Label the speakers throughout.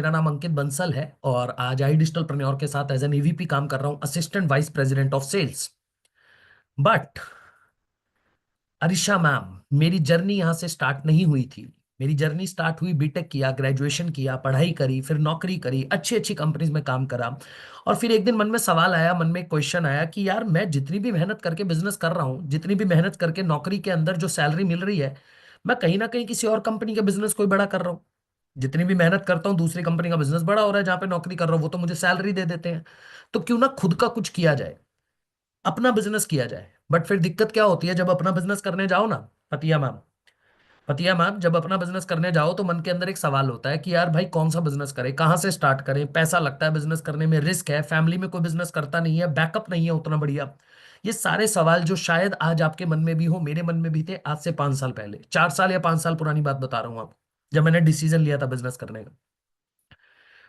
Speaker 1: मेरा नाम अंकित बंसल है और आज आई डिजिटल प्रन्योर के साथ एज एन ईवीपी काम कर रहा हूं, assistant vice president of sales. But Arisha ma'am, मेरी जर्नी यहां से स्टार्ट नहीं हुई थी। मेरी जर्नी स्टार्ट हुई, बीटेक किया, ग्रेजुएशन किया, पढ़ाई करी, फिर नौकरी करी, अच्छी अच्छी कंपनीज में काम करा। और फिर एक दिन मन में सवाल आया, मन में क्वेश्चन आया कि यार मैं जितनी भी मेहनत करके बिजनेस कर रहा हूँ, जितनी भी मेहनत करके नौकरी के अंदर जो सैलरी मिल रही है, मैं कहीं ना कहीं किसी और कंपनी के बिजनेस को ही बड़ा कर रहा हूँ। जितनी भी मेहनत करता हूँ दूसरी कंपनी का बिजनेस बड़ा हो रहा है, जहां पे नौकरी कर रहा हूँ वो तो मुझे सैलरी दे देते हैं। तो क्यों ना खुद का कुछ किया जाए, अपना बिजनेस किया जाए। बट फिर दिक्कत क्या होती है जब अपना बिजनेस करने जाओ ना, पतिया मैम, पतिया मैम, जब अपना बिजनेस करने जाओ तो मन के अंदर एक सवाल होता है कि यार भाई कौन सा बिजनेस करें, कहाँ से स्टार्ट करें, पैसा लगता है बिजनेस करने में, रिस्क है, फैमिली में कोई बिजनेस करता नहीं है, बैकअप नहीं है उतना बढ़िया। ये सारे सवाल जो शायद आज आपके मन में भी हो, मेरे मन में भी थे आज से 5 साल पहले, 4 साल या 5 साल पुरानी बात बता रहा हूँ आप, जब मैंने डिसीजन लिया था बिजनेस करने का।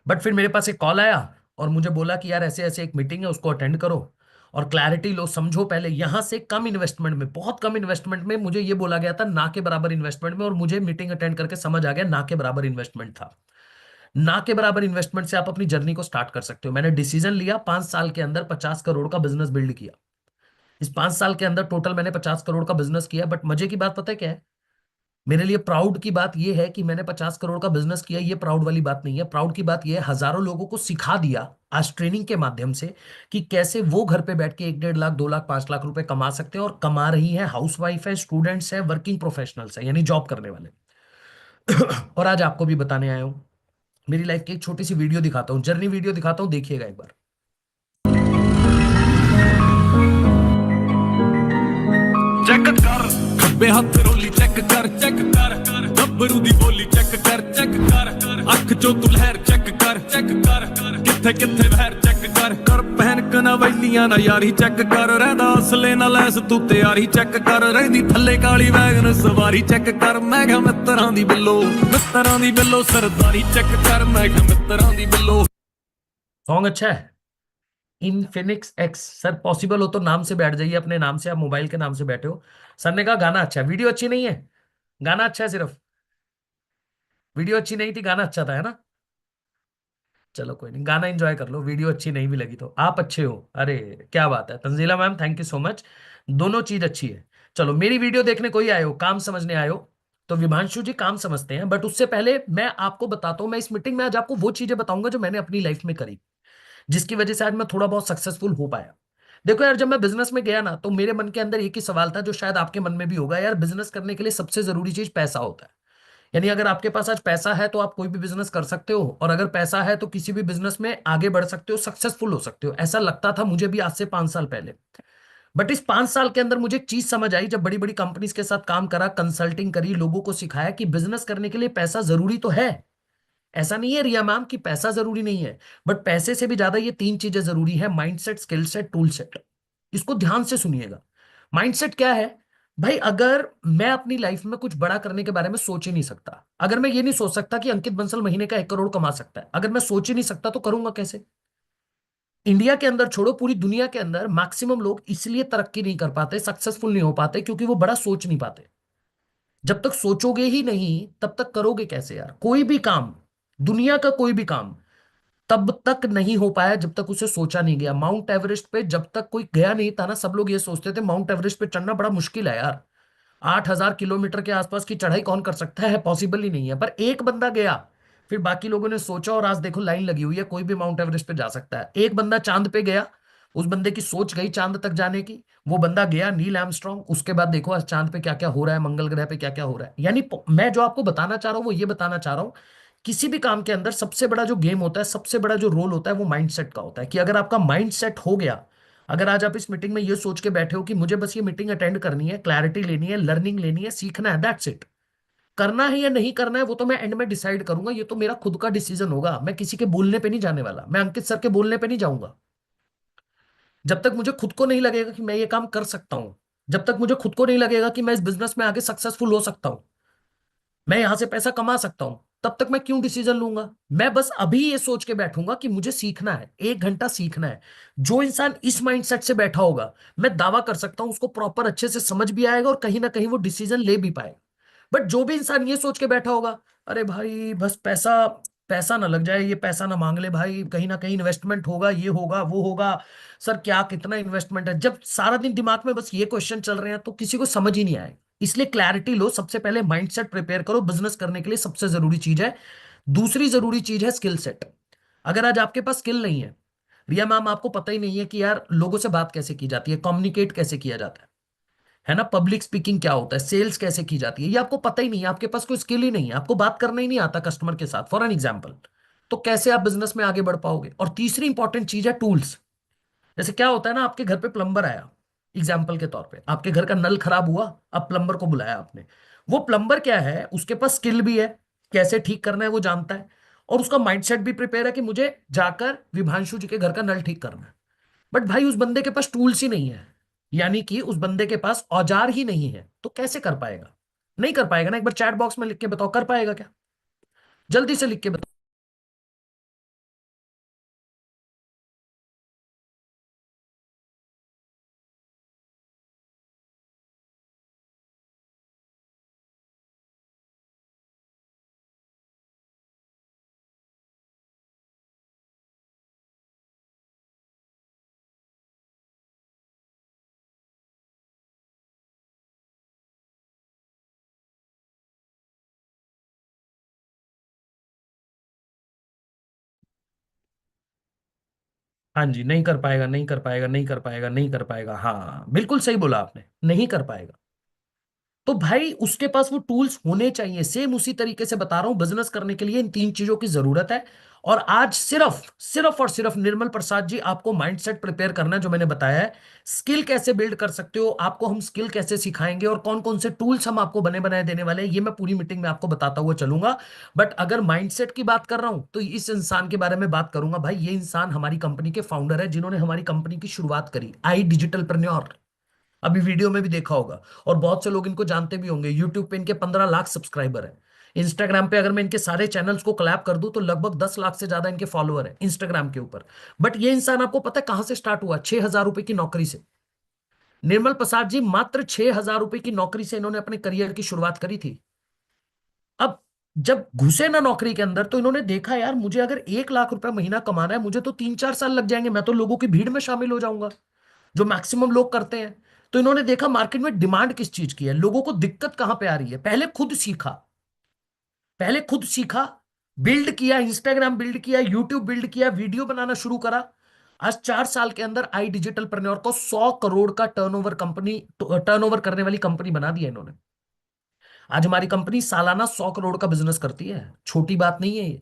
Speaker 1: बट फिर मेरे पास एक कॉल आया और मुझे बोला कि यार ऐसे ऐसे एक मीटिंग है, उसको अटेंड करो और क्लैरिटी लो, समझो पहले। यहां से कम इन्वेस्टमेंट में, बहुत कम इन्वेस्टमेंट में, मुझे ये बोला गया था ना के बराबर इन्वेस्टमेंट में, और मुझे मीटिंग अटेंड करके समझ आ गया ना के बराबर इन्वेस्टमेंट था। ना के बराबर इन्वेस्टमेंट से आप अपनी जर्नी को स्टार्ट कर सकते हो। मैंने डिसीजन लिया, 5 साल के अंदर 50 करोड़ का बिजनेस बिल्ड किया। इस 5 साल के अंदर टोटल मैंने 50 करोड़ का बिजनेस किया। बट मजे की बात पता है क्या है? मेरे लिए प्राउड की बात यह है कि मैंने 50 करोड़ का बिजनेस किया, ये प्राउड वाली बात नहीं है। प्राउड की बात यह है, हजारों लोगों को सिखा दिया आज ट्रेनिंग के माध्यम से कि कैसे वो घर पे बैठ के 1-1.5 लाख, 2 लाख, 5 लाख रुपए कमा सकते हैं, और कमा रही है। हाउस वाइफ है, स्टूडेंट्स है, वर्किंग प्रोफेशनल्स है, यानी जॉब करने वाले। और आज आपको भी बताने आया हूं, मेरी लाइफ की एक छोटी सी वीडियो दिखाता हूँ, जर्नी वीडियो दिखाता हूँ, देखिएगा एक बार।
Speaker 2: चेक कर खब्बे हथ रोली चेक कर गब्बरू दी बोली चेक कर अख चो तू लहर चेक कर किथे किथे बहर चेक कर पहन कना वैलियां ना यारी चेक कर रहदा असले ना लैस तू तैयारी चेक कर रहंदी थल्ले काली वैगन सवारी चेक कर मैं कहा मित्तरां दी बिल्लो सरदारी चेक कर मैं कहा मित्तरां दी बिल्लो।
Speaker 1: सॉन्ग अच्छा है, इनफिनिक्स एक्स। सर पॉसिबल हो तो नाम से बैठ जाइए, अपने नाम से, आप मोबाइल के नाम से बैठे हो। सर ने कहा गाना अच्छा है, वीडियो अच्छी नहीं है, गाना अच्छा है सिर्फ। वीडियो अच्छी नहीं थी, गाना अच्छा था, है ना? चलो कोई नहीं, गाना एंजॉय कर लो, वीडियो अच्छी नहीं भी लगी तो आप अच्छे हो। अरे क्या बात है Tanzila ma'am, thank you so much. दोनों चीज अच्छी है। चलो, मेरी वीडियो देखने कोई आए हो, काम समझने आए हो, तो विभांशु जी काम समझते हैं। बट उससे पहले मैं आपको बताता हूँ, मैं इस मीटिंग में आज आपको वो चीजें बताऊंगा जो मैंने अपनी लाइफ में करी, जिसकी वजह से आज मैं थोड़ा बहुत सक्सेसफुल हो पाया। देखो यार, जब मैं बिजनेस में गया ना, तो मेरे मन के अंदर एक ही सवाल था जो शायद आपके मन में भी होगा, यार बिजनेस करने के लिए सबसे जरूरी चीज पैसा होता है। यानी अगर आपके पास आज पैसा है तो आप कोई भी बिजनेस कर सकते हो, और अगर पैसा है तो किसी भी बिजनेस में आगे बढ़ सकते हो, सक्सेसफुल हो सकते हो। ऐसा लगता था मुझे भी आज से 5 साल पहले। बट इस 5 साल के अंदर मुझे एक चीज समझ आई, जब बड़ी बड़ी कंपनीज के साथ काम करा, कंसल्टिंग करी, लोगों को सिखाया कि बिजनेस करने के लिए पैसा जरूरी तो है। ऐसा नहीं है रिया मैम कि पैसा जरूरी नहीं है, बट पैसे से भी ज्यादा ये 3 चीजें जरूरी है: mindset, skill set, tool set. इसको ध्यान से सुनिएगा। माइंडसेट क्या है? भाई अगर मैं अपनी लाइफ में कुछ बड़ा करने के बारे में सोच ही नहीं सकता, अगर मैं ये नहीं सोच सकता कि अंकित बंसल महीने का 1 करोड़ कमा सकता है, अगर मैं सोच ही नहीं सकता तो करूंगा कैसे? इंडिया के अंदर छोड़ो, पूरी दुनिया के अंदर मैक्सिमम लोग इसलिए तरक्की नहीं कर पाते, सक्सेसफुल नहीं हो पाते, क्योंकि वो बड़ा सोच नहीं पाते। जब तक सोचोगे ही नहीं तब तक करोगे कैसे यार? कोई भी काम, दुनिया का कोई भी काम तब तक नहीं हो पाया जब तक उसे सोचा नहीं गया। माउंट एवरेस्ट पे जब तक कोई गया नहीं था ना, सब लोग ये सोचते थे माउंट एवरेस्ट पे चढ़ना बड़ा मुश्किल है यार, 8,000 किलोमीटर के आसपास की चढ़ाई कौन कर सकता है, पॉसिबल ही नहीं है। पर एक बंदा गया, फिर बाकी लोगों ने सोचा, और आज देखो लाइन लगी हुई है, कोई भी माउंट एवरेस्ट पे जा सकता है। एक बंदा चांद पे गया, उस बंदे की सोच गई चांद तक जाने की, वो बंदा गया, नील आर्मस्ट्रॉन्ग। उसके बाद देखो आज चांद पे क्या क्या हो रहा है, मंगल ग्रह पे क्या क्या हो रहा है। यानी मैं जो आपको बताना चाह रहा हूँ वो ये बताना चाह रहा हूँ, किसी भी काम के अंदर सबसे बड़ा जो गेम होता है, सबसे बड़ा जो रोल होता है, वो माइंडसेट का होता है। कि अगर आपका माइंड सेट हो गया, अगर आज आप इस मीटिंग में ये सोच के बैठे हो कि मुझे बस ये मीटिंग अटेंड करनी है, क्लैरिटी लेनी है, लर्निंग लेनी है, सीखना है, दैट्स इट। करना है या नहीं करना है वो तो मैं एंड में डिसाइड करूंगा, ये तो मेरा खुद का डिसीजन होगा। मैं किसी के बोलने पे नहीं जाने वाला, मैं अंकित सर के बोलने पे नहीं जाऊंगा। जब तक मुझे खुद को नहीं लगेगा कि मैं ये काम कर सकता हूं, जब तक मुझे खुद को नहीं लगेगा कि मैं इस बिजनेस में आगे सक्सेसफुल हो सकता हूं, मैं यहां से पैसा कमा सकता हूं, तब तक मैं क्यों डिसीजन लूंगा? मैं बस अभी ये सोच के बैठूंगा कि मुझे सीखना है, 1 घंटा सीखना है। जो इंसान इस माइंडसेट से बैठा होगा, मैं दावा कर सकता हूं उसको प्रॉपर अच्छे से समझ भी आएगा और कहीं ना कहीं वो डिसीजन ले भी पाएगा। बट जो भी इंसान ये सोच के बैठा होगा, अरे भाई बस पैसा, पैसा ना लग जाए, ये पैसा ना मांग ले भाई, कहीं ना कहीं इन्वेस्टमेंट होगा, ये होगा वो होगा। सर क्या कितना इन्वेस्टमेंट है? जब सारा दिन दिमाग में बस ये क्वेश्चन चल रहे हैं तो किसी को समझ ही नहीं आएगा। इसलिए क्लैरिटी लो, सबसे पहले माइंडसेट प्रिपेयर करो बिजनेस करने के लिए, सबसे जरूरी चीज है। दूसरी जरूरी चीज है स्किल सेट। अगर आज आपके पास स्किल नहीं है, रिया मैम आपको पता ही नहीं है कि यार लोगों से बात कैसे की जाती है, कम्युनिकेट कैसे किया जाता है ना, पब्लिक स्पीकिंग क्या होता है, सेल्स कैसे की जाती है, ये आपको पता ही नहीं है, आपके पास कोई स्किल ही नहीं है, आपको बात करना ही नहीं आता कस्टमर के साथ फॉर एन एग्जाम्पल, तो कैसे आप बिजनेस में आगे बढ़ पाओगे? और तीसरी इंपॉर्टेंट चीज है टूल्स। जैसे क्या होता है ना, आपके घर पे प्लम्बर आया, एग्जाम्पल के तौर पे आपके घर का नल खराब हुआ, अब प्लम्बर को बुलाया आपने। वो प्लम्बर क्या है, उसके पास स्किल भी है, कैसे ठीक करना है वो जानता है, और उसका माइंडसेट भी प्रिपेयर है कि मुझे जाकर विभांशु जी के घर का नल ठीक करना है। बट भाई उस बंदे के पास टूल्स ही नहीं है, यानी कि उस बंदे के पास औजार ही नहीं है, तो कैसे कर पाएगा? नहीं कर पाएगा ना। एक बार चैट बॉक्स में लिख के बताओ, कर पाएगा क्या? जल्दी से लिख के बताओ। हाँ जी, नहीं कर पाएगा, नहीं कर पाएगा, नहीं कर पाएगा, नहीं कर पाएगा, हाँ बिल्कुल सही बोला आपने, नहीं कर पाएगा। तो भाई उसके पास वो टूल्स होने चाहिए। सेम उसी तरीके से बता रहा हूं, बिजनेस करने के लिए इन तीन चीजों की जरूरत है। और आज सिर्फ सिर्फ और सिर्फ निर्मल प्रसाद जी आपको माइंडसेट प्रिपेयर करना है, जो मैंने बताया है। स्किल कैसे बिल्ड कर सकते हो, आपको हम स्किल कैसे सिखाएंगे, और कौन कौन से टूल्स हम आपको बने बनाए देने वाले हैं, ये मैं पूरी मीटिंग में आपको बताता हुआ चलूंगा। बट अगर माइंडसेट की बात कर रहा हूं तो इस इंसान के बारे में बात करूंगा। भाई ये इंसान हमारी कंपनी के फाउंडर है, जिन्होंने हमारी कंपनी की शुरुआत करी, आई डिजिटल प्रन्योर। अभी वीडियो में भी देखा होगा, और बहुत से लोग इनको जानते भी होंगे। यूट्यूब पे इनके 15 लाख सब्सक्राइबर है। इंस्टाग्राम पे अगर मैं इनके सारे चैनल्स को कोलैब कर दूं तो लगभग 10 लाख से ज्यादा इनके फॉलोअर है इंस्टाग्राम के ऊपर। बट ये इंसान आपको पता है कहां से स्टार्ट हुआ? 6,000 रुपए की नौकरी से। निर्मल प्रसाद जी मात्र 6,000 रुपए की नौकरी से इन्होंने अपने करियर की शुरुआत करी थी। अब जब घुसे ना नौकरी के अंदर, तो इन्होंने देखा यार मुझे अगर 1 लाख रुपए महीना कमाना है, मुझे तो 3-4 साल लग जाएंगे, मैं तो लोगों की भीड़ में शामिल हो जाऊंगा, जो मैक्सिमम लोग करते हैं। तो इन्होंने देखा मार्केट में डिमांड किस चीज की है, लोगों को दिक्कत कहां पे आ रही है, पहले खुद सीखा, पहले खुद सीखा, बिल्ड किया, इंस्टाग्राम बिल्ड किया, यूट्यूब बिल्ड किया, वीडियो बनाना शुरू करा। आज 4 साल के अंदर आई डिजिटल प्रन्योर को 100 करोड़ का टर्नओवर करने वाली कंपनी बना दिया इन्होंने। आज हमारी कंपनी सालाना 100 करोड़ का बिजनेस करती है, छोटी बात नहीं है ये।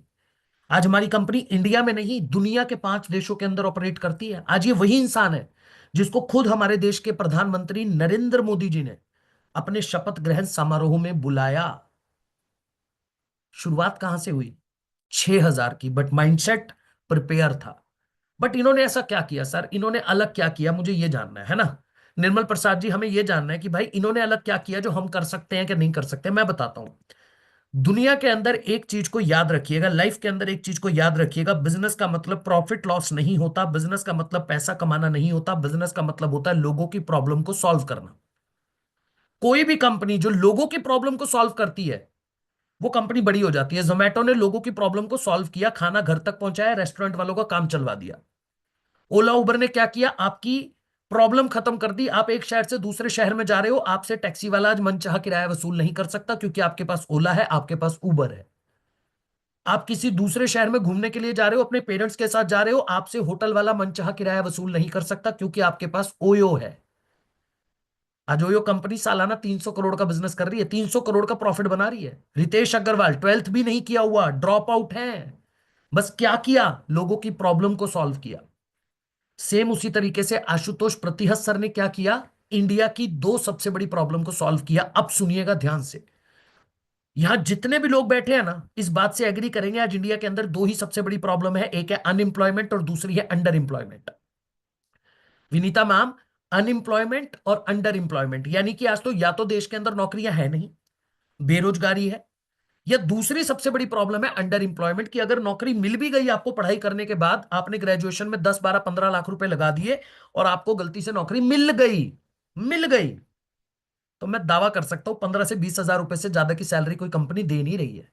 Speaker 1: आज हमारी कंपनी इंडिया में नहीं, दुनिया के 5 देशों के अंदर ऑपरेट करती है। आज ये वही इंसान है जिसको खुद हमारे देश के प्रधानमंत्री नरेंद्र मोदी जी ने अपने शपथ ग्रहण समारोह में बुलाया। शुरुआत कहां से हुई? 6,000 की, बट माइंडसेट प्रिपेयर था। बट इन्होंने ऐसा क्या किया सर, इन्होंने अलग क्या किया, मुझे ये जानना है ना। निर्मल प्रसाद जी, हमें ये जानना है कि भाई इन्होंने अलग क्या किया जो हम कर सकते हैं कि नहीं कर सकते। मैं बताता हूं। दुनिया के अंदर एक चीज को याद रखिएगा, लाइफ के अंदर एक चीज को याद रखिएगा, बिजनेस का मतलब प्रॉफिट लॉस नहीं होता, बिजनेस का मतलब पैसा कमाना नहीं होता, बिजनेस का मतलब होता है लोगों की प्रॉब्लम को सॉल्व करना। कोई भी कंपनी जो लोगों की प्रॉब्लम को सॉल्व करती है, वो कंपनी बड़ी हो जाती है। जोमेटो ने लोगों की प्रॉब्लम को सॉल्व किया, खाना घर तक पहुंचाया, रेस्टोरेंट वालों का काम चलवा दिया। ओला उबर ने क्या किया, आपकी प्रॉब्लम खत्म कर दी। आप एक शहर से दूसरे शहर में जा रहे हो, आपसे टैक्सी वाला आज मनचाहा किराया वसूल नहीं कर सकता, क्योंकि आपके पास ओला है, आपके पास उबर है। आप किसी दूसरे शहर में घूमने के लिए जा रहे हो, अपने पेरेंट्स के साथ जा रहे हो, आपसे होटल वाला मनचाहा किराया वसूल नहीं कर सकता, क्योंकि आपके पास ओयो है। आज ओयो कंपनी सालाना 300 करोड़ का बिजनेस कर रही है, 300 करोड़ का प्रॉफिट बना रही है। रितेश अग्रवाल 12th भी नहीं किया हुआ, ड्रॉप आउट है। बस क्या किया, लोगों की प्रॉब्लम को सॉल्व किया। सेम उसी तरीके से आशुतोष प्रतिहत सर ने क्या किया, इंडिया की दो सबसे बड़ी प्रॉब्लम को सॉल्व किया। अब सुनिएगा ध्यान से, यहां जितने भी लोग बैठे हैं ना, इस बात से एग्री करेंगे, आज इंडिया के अंदर दो ही सबसे बड़ी प्रॉब्लम है, एक है अनएम्प्लॉयमेंट और दूसरी है under employment. Vinita ma'am, unemployment और अंडर एम्प्लॉयमेंट, यानी कि आज तो या तो देश के अंदर नौकरियां है नहीं, बेरोजगारी है, या दूसरी सबसे बड़ी प्रॉब्लम है अंडर एम्प्लॉयमेंट, की अगर नौकरी मिल भी गई आपको पढ़ाई करने के बाद, आपने ग्रेजुएशन में 10, 12, 15 लाख रुपए लगा दिए और आपको गलती से नौकरी मिल गई, मिल गई, तो मैं दावा कर सकता हूं 15 से 20 हजार रुपए से ज्यादा की सैलरी कोई कंपनी दे नहीं रही है।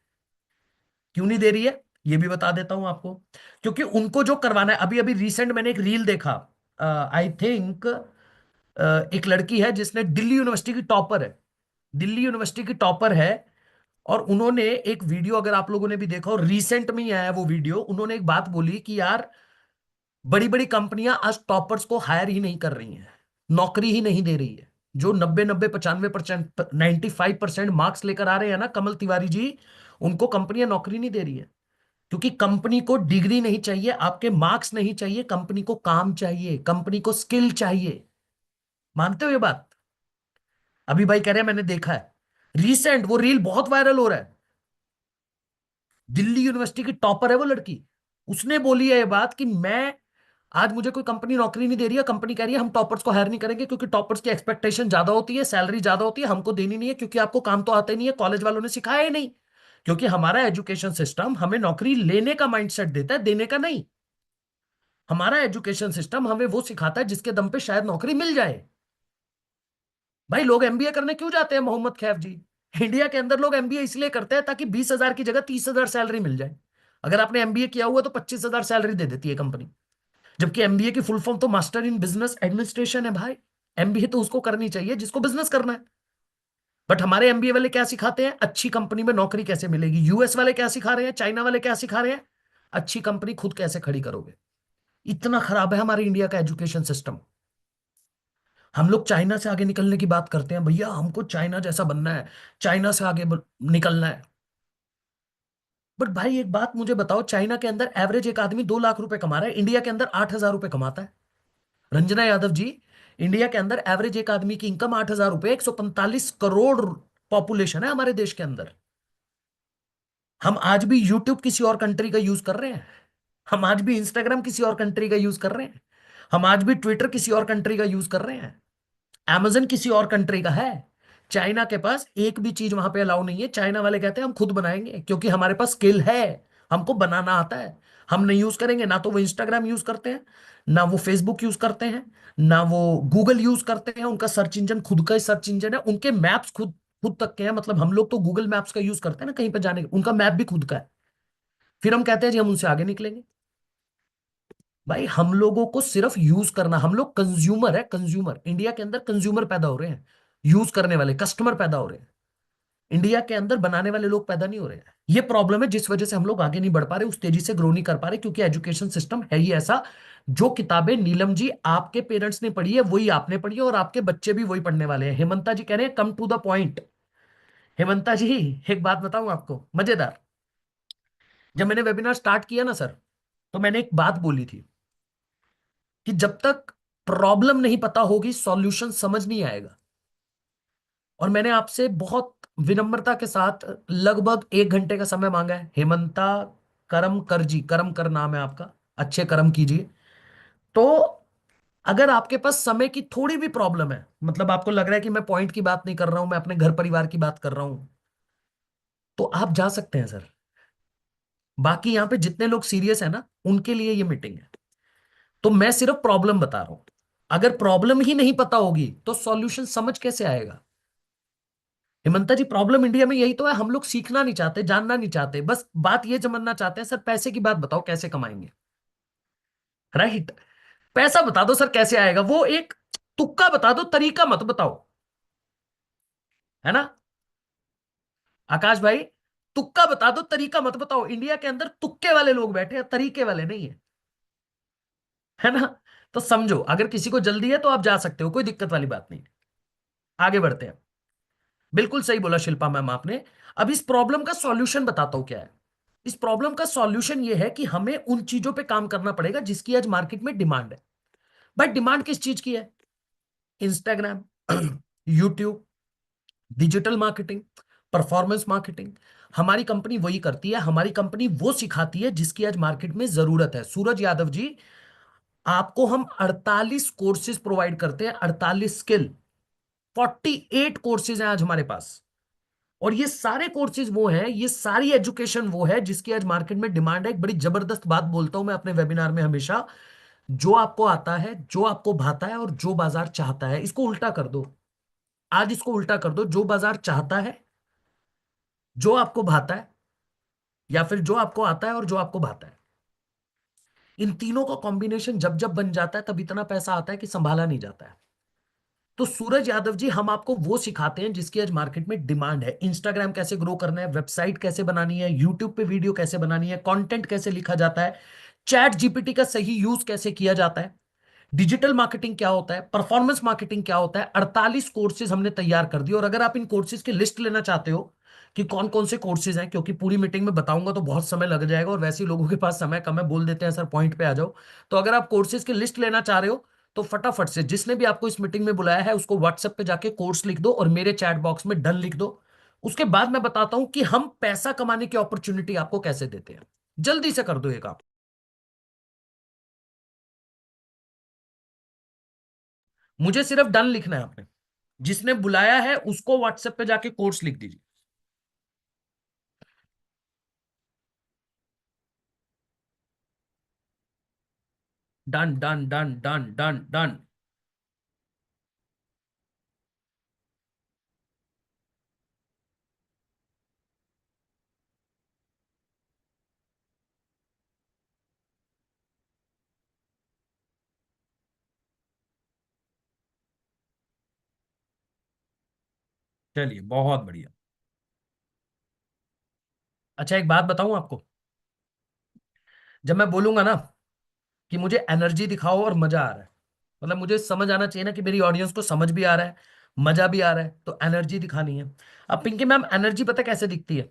Speaker 1: क्यों नहीं दे रही है? ये भी बता देता हूं आपको, क्योंकि उनको जो करवाना है, अभी अभी रिसेंट मैंने एक रील देखा, आई थिंक एक लड़की है जिसने दिल्ली यूनिवर्सिटी की टॉपर है, दिल्ली यूनिवर्सिटी की टॉपर है, और उन्होंने एक वीडियो, अगर आप लोगों ने भी देखा, और रिसेंट में ही आया वो वीडियो, उन्होंने एक बात बोली कि यार बड़ी बड़ी कंपनियां आज टॉपर्स को हायर ही नहीं कर रही हैं, नौकरी ही नहीं दे रही है। जो 90 90 95% 95% मार्क्स लेकर आ रहे हैं ना कमल तिवारी जी, उनको कंपनियां नौकरी नहीं दे रही है, क्योंकि कंपनी को डिग्री नहीं चाहिए, आपके मार्क्स नहीं चाहिए, कंपनी को काम चाहिए, कंपनी को स्किल चाहिए। मानते हो ये बात? अभी भाई कह रहे हैं मैंने देखा है, रिसेंट वो रील बहुत वायरल हो रहा है, दिल्ली यूनिवर्सिटी की टॉपर है वो लड़की, उसने बोली है ये बात कि मैं, आज मुझे कोई कंपनी नौकरी नहीं दे रही है, कंपनी कह रही है हम टॉपर्स को हायर नहीं करेंगे, क्योंकि टॉपर्स की एक्सपेक्टेशन ज्यादा होती है, सैलरी ज्यादा होती है, हमको देनी नहीं है, क्योंकि आपको काम तो आता ही नहीं है, कॉलेज वालों ने सिखाया ही नहीं। क्योंकि हमारा एजुकेशन सिस्टम हमें नौकरी लेने का माइंडसेट देता है, देने का नहीं। हमारा एजुकेशन सिस्टम हमें वो सिखाता है जिसके दम पे शायद नौकरी मिल जाए। भाई लोग एमबीए करने क्यों जाते हैं मोहम्मद खैफ जी? इंडिया के अंदर लोग एमबीए इसलिए करते हैं ताकि 20,000 की जगह 30,000 सैलरी मिल जाए। अगर आपने एमबीए किया हुआ तो 25,000 सैलरी दे देती है कंपनी, जबकि एमबीए की फुल फॉर्म तो मास्टर इन बिजनेस एडमिनिस्ट्रेशन है भाई। एमबीए तो उसको करनी चाहिए जिसको बिजनेस करना है। बट हमारे एमबीए वाले क्या सिखाते हैं? अच्छी कंपनी में नौकरी कैसे मिलेगी। यूएस वाले क्या सिखा रहे हैं, चाइना वाले क्या सिखा रहे हैं? अच्छी कंपनी खुद कैसे खड़ी करोगे। इतना खराब है हमारे इंडिया का एजुकेशन सिस्टम। हम लोग चाइना से आगे निकलने की बात करते हैं, भैया हमको चाइना जैसा बनना है, चाइना से आगे निकलना है। बट भाई एक बात मुझे बताओ, चाइना के अंदर एवरेज एक आदमी 2 लाख रुपए कमा रहा है, इंडिया के अंदर 8,000 रुपए कमाता है। रंजना यादव जी, इंडिया के अंदर एवरेज एक आदमी की इनकम 8,000 रुपए, 145 करोड़ पॉपुलेशन है हमारे देश के अंदर। हम आज भी यूट्यूब किसी और कंट्री का यूज कर रहे हैं, हम आज भी इंस्टाग्राम किसी और कंट्री का यूज कर रहे हैं, हम आज भी ट्विटर किसी और कंट्री का यूज कर रहे हैं, amazon किसी और कंट्री का है। चाइना के पास एक भी चीज वहां पे अलाउ नहीं है, चाइना वाले कहते हैं हम खुद बनाएंगे, क्योंकि हमारे पास स्किल है, हमको बनाना आता है। हम नहीं यूज करेंगे, ना तो वो इंस्टाग्राम यूज करते हैं, ना वो फेसबुक यूज करते हैं, ना वो गूगल यूज करते हैं, उनका सर्च इंजन खुद का सर्च इंजन है, उनके मैप्स खुद खुद तक के हैं। मतलब हम लोग तो गूगल मैप्स का यूज करते हैं ना कहीं पर जाने का, उनका मैप भी खुद का है। फिर हम कहते हैं जी हम उनसे आगे निकलेंगे। भाई हम लोगों को सिर्फ यूज करना, हम लोग कंज्यूमर है, कंज्यूमर। इंडिया के अंदर कंज्यूमर पैदा हो रहे हैं, यूज करने वाले कस्टमर पैदा हो रहे हैं। इंडिया के अंदर बनाने वाले लोग पैदा नहीं हो रहे हैं। ये प्रॉब्लम है जिस वजह से हम लोग आगे नहीं बढ़ पा रहे, उस तेजी से ग्रो नहीं कर पा रहे, क्योंकि एजुकेशन सिस्टम है ही ऐसा। जो किताबें नीलम जी आपके पेरेंट्स ने पढ़ी है वही आपने पढ़ी है, और आपके बच्चे भी वही पढ़ने वाले हैं। हेमंता जी कह रहे हैं come to the point. Hemanta ji, एक बात बताऊं आपको मजेदार, जब मैंने वेबिनार स्टार्ट किया ना सर, तो मैंने एक बात बोली थी कि जब तक प्रॉब्लम नहीं पता होगी सॉल्यूशन समझ नहीं आएगा। और मैंने आपसे बहुत विनम्रता के साथ लगभग 1 घंटे का समय मांगा है। हेमंता करम कर जी, करम कर नाम है आपका, अच्छे कर्म कीजिए। तो अगर आपके पास समय की थोड़ी भी प्रॉब्लम है, मतलब आपको लग रहा है कि मैं पॉइंट की बात नहीं कर रहा हूं, मैं अपने घर परिवार की बात कर रहा हूं, तो आप जा सकते हैं सर। बाकी यहां पे जितने लोग सीरियस है ना, उनके लिए ये मीटिंग है। तो मैं सिर्फ प्रॉब्लम बता रहा हूं। अगर प्रॉब्लम ही नहीं पता होगी तो सॉल्यूशन समझ कैसे आएगा? हेमंता जी, प्रॉब्लम इंडिया में यही तो है, हम लोग सीखना नहीं चाहते, जानना नहीं चाहते, बस बात ये समझना चाहते हैं सर पैसे की बात बताओ कैसे कमाएंगे। राइट? पैसा बता दो सर कैसे आएगा, वो एक तुक्का बता दो, तरीका मत बताओ। है ना आकाश भाई? तुक्का बता दो, तरीका मत बताओ। इंडिया के अंदर तुक्के वाले लोग बैठे हैं, तरीके वाले नहीं है। है ना? तो समझो, अगर किसी को जल्दी है तो आप जा सकते हो, कोई दिक्कत वाली बात नहीं है। आगे बढ़ते हैं। बिल्कुल सही बोला शिल्पा मैम आपने। अब इस प्रॉब्लम का सॉल्यूशन बताता हूं क्या है। इस प्रॉब्लम का सॉल्यूशन ये है कि हमें उन चीजों पे काम करना पड़ेगा जिसकी आज मार्केट में डिमांड है। बट डिमांड किस चीज की है? Instagram, YouTube, digital marketing, performance marketing. हमारी कंपनी वही करती है, हमारी कंपनी वो सिखाती है जिसकी आज मार्केट में जरूरत है। सूरज यादव जी, आपको हम 48 कोर्सेज प्रोवाइड करते हैं, 48 स्किल, 48 कोर्सेज हैं आज हमारे पास। और ये सारे कोर्सेज वो हैं, ये सारी एजुकेशन वो है जिसकी आज मार्केट में डिमांड है। एक बड़ी जबरदस्त बात बोलता हूं मैं अपने वेबिनार में हमेशा, जो आपको आता है, जो आपको भाता है, और जो बाजार चाहता है, इसको उल्टा कर दो। आज इसको उल्टा कर दो, जो बाजार चाहता है, जो आपको भाता है, या फिर जो आपको आता है और जो आपको भाता है। इन तीनों का कॉम्बिनेशन जब जब बन जाता है तब इतना पैसा आता है कि संभाला नहीं जाता है। तो सूरज यादव जी, हम आपको वो सिखाते हैं जिसकी आज मार्केट में डिमांड है। इंस्टाग्राम कैसे ग्रो करना है, वेबसाइट कैसे बनानी है, यूट्यूब पे वीडियो कैसे बनानी है, कंटेंट कैसे लिखा जाता है, चैट जीपीटी का सही यूज कैसे किया जाता है, डिजिटल मार्केटिंग क्या होता है, परफॉर्मेंस मार्केटिंग क्या होता है। 48 कोर्सेज हमने तैयार कर दिए। और अगर आप इन कोर्सेज की लिस्ट लेना चाहते हो कि कौन कौन से कोर्सेज हैं, क्योंकि पूरी मीटिंग में बताऊंगा तो बहुत समय लग जाएगा और वैसे ही लोगों के पास समय कम है, बोल देते हैं सर पॉइंट पे आ जाओ। तो अगर आप कोर्सेज की लिस्ट लेना चाह रहे हो तो फटाफट से जिसने भी आपको इस मीटिंग में बुलाया है उसको व्हाट्सएप पे जाके कोर्स लिख दो और मेरे चैट बॉक्स में डन लिख दो। उसके बाद मैं बताता हूं कि हम पैसा कमाने की अपॉर्चुनिटी आपको कैसे देते हैं। जल्दी से कर दो ये काम। मुझे सिर्फ डन लिखना है आपने। जिसने बुलाया है उसको व्हाट्सएप पे जाके कोर्स लिख दीजिए। Done done done done done done. चलिए बहुत बढ़िया। अच्छा एक बात बताऊं आपको, जब मैं बोलूंगा ना कि मुझे एनर्जी दिखाओ और मजा आ रहा है, मतलब मुझे समझ आना चाहिए ना कि मेरी ऑडियंस को समझ भी आ रहा है, मजा भी आ रहा है, तो एनर्जी दिखानी है। अब पिंकी मैम, एनर्जी पता कैसे दिखती है?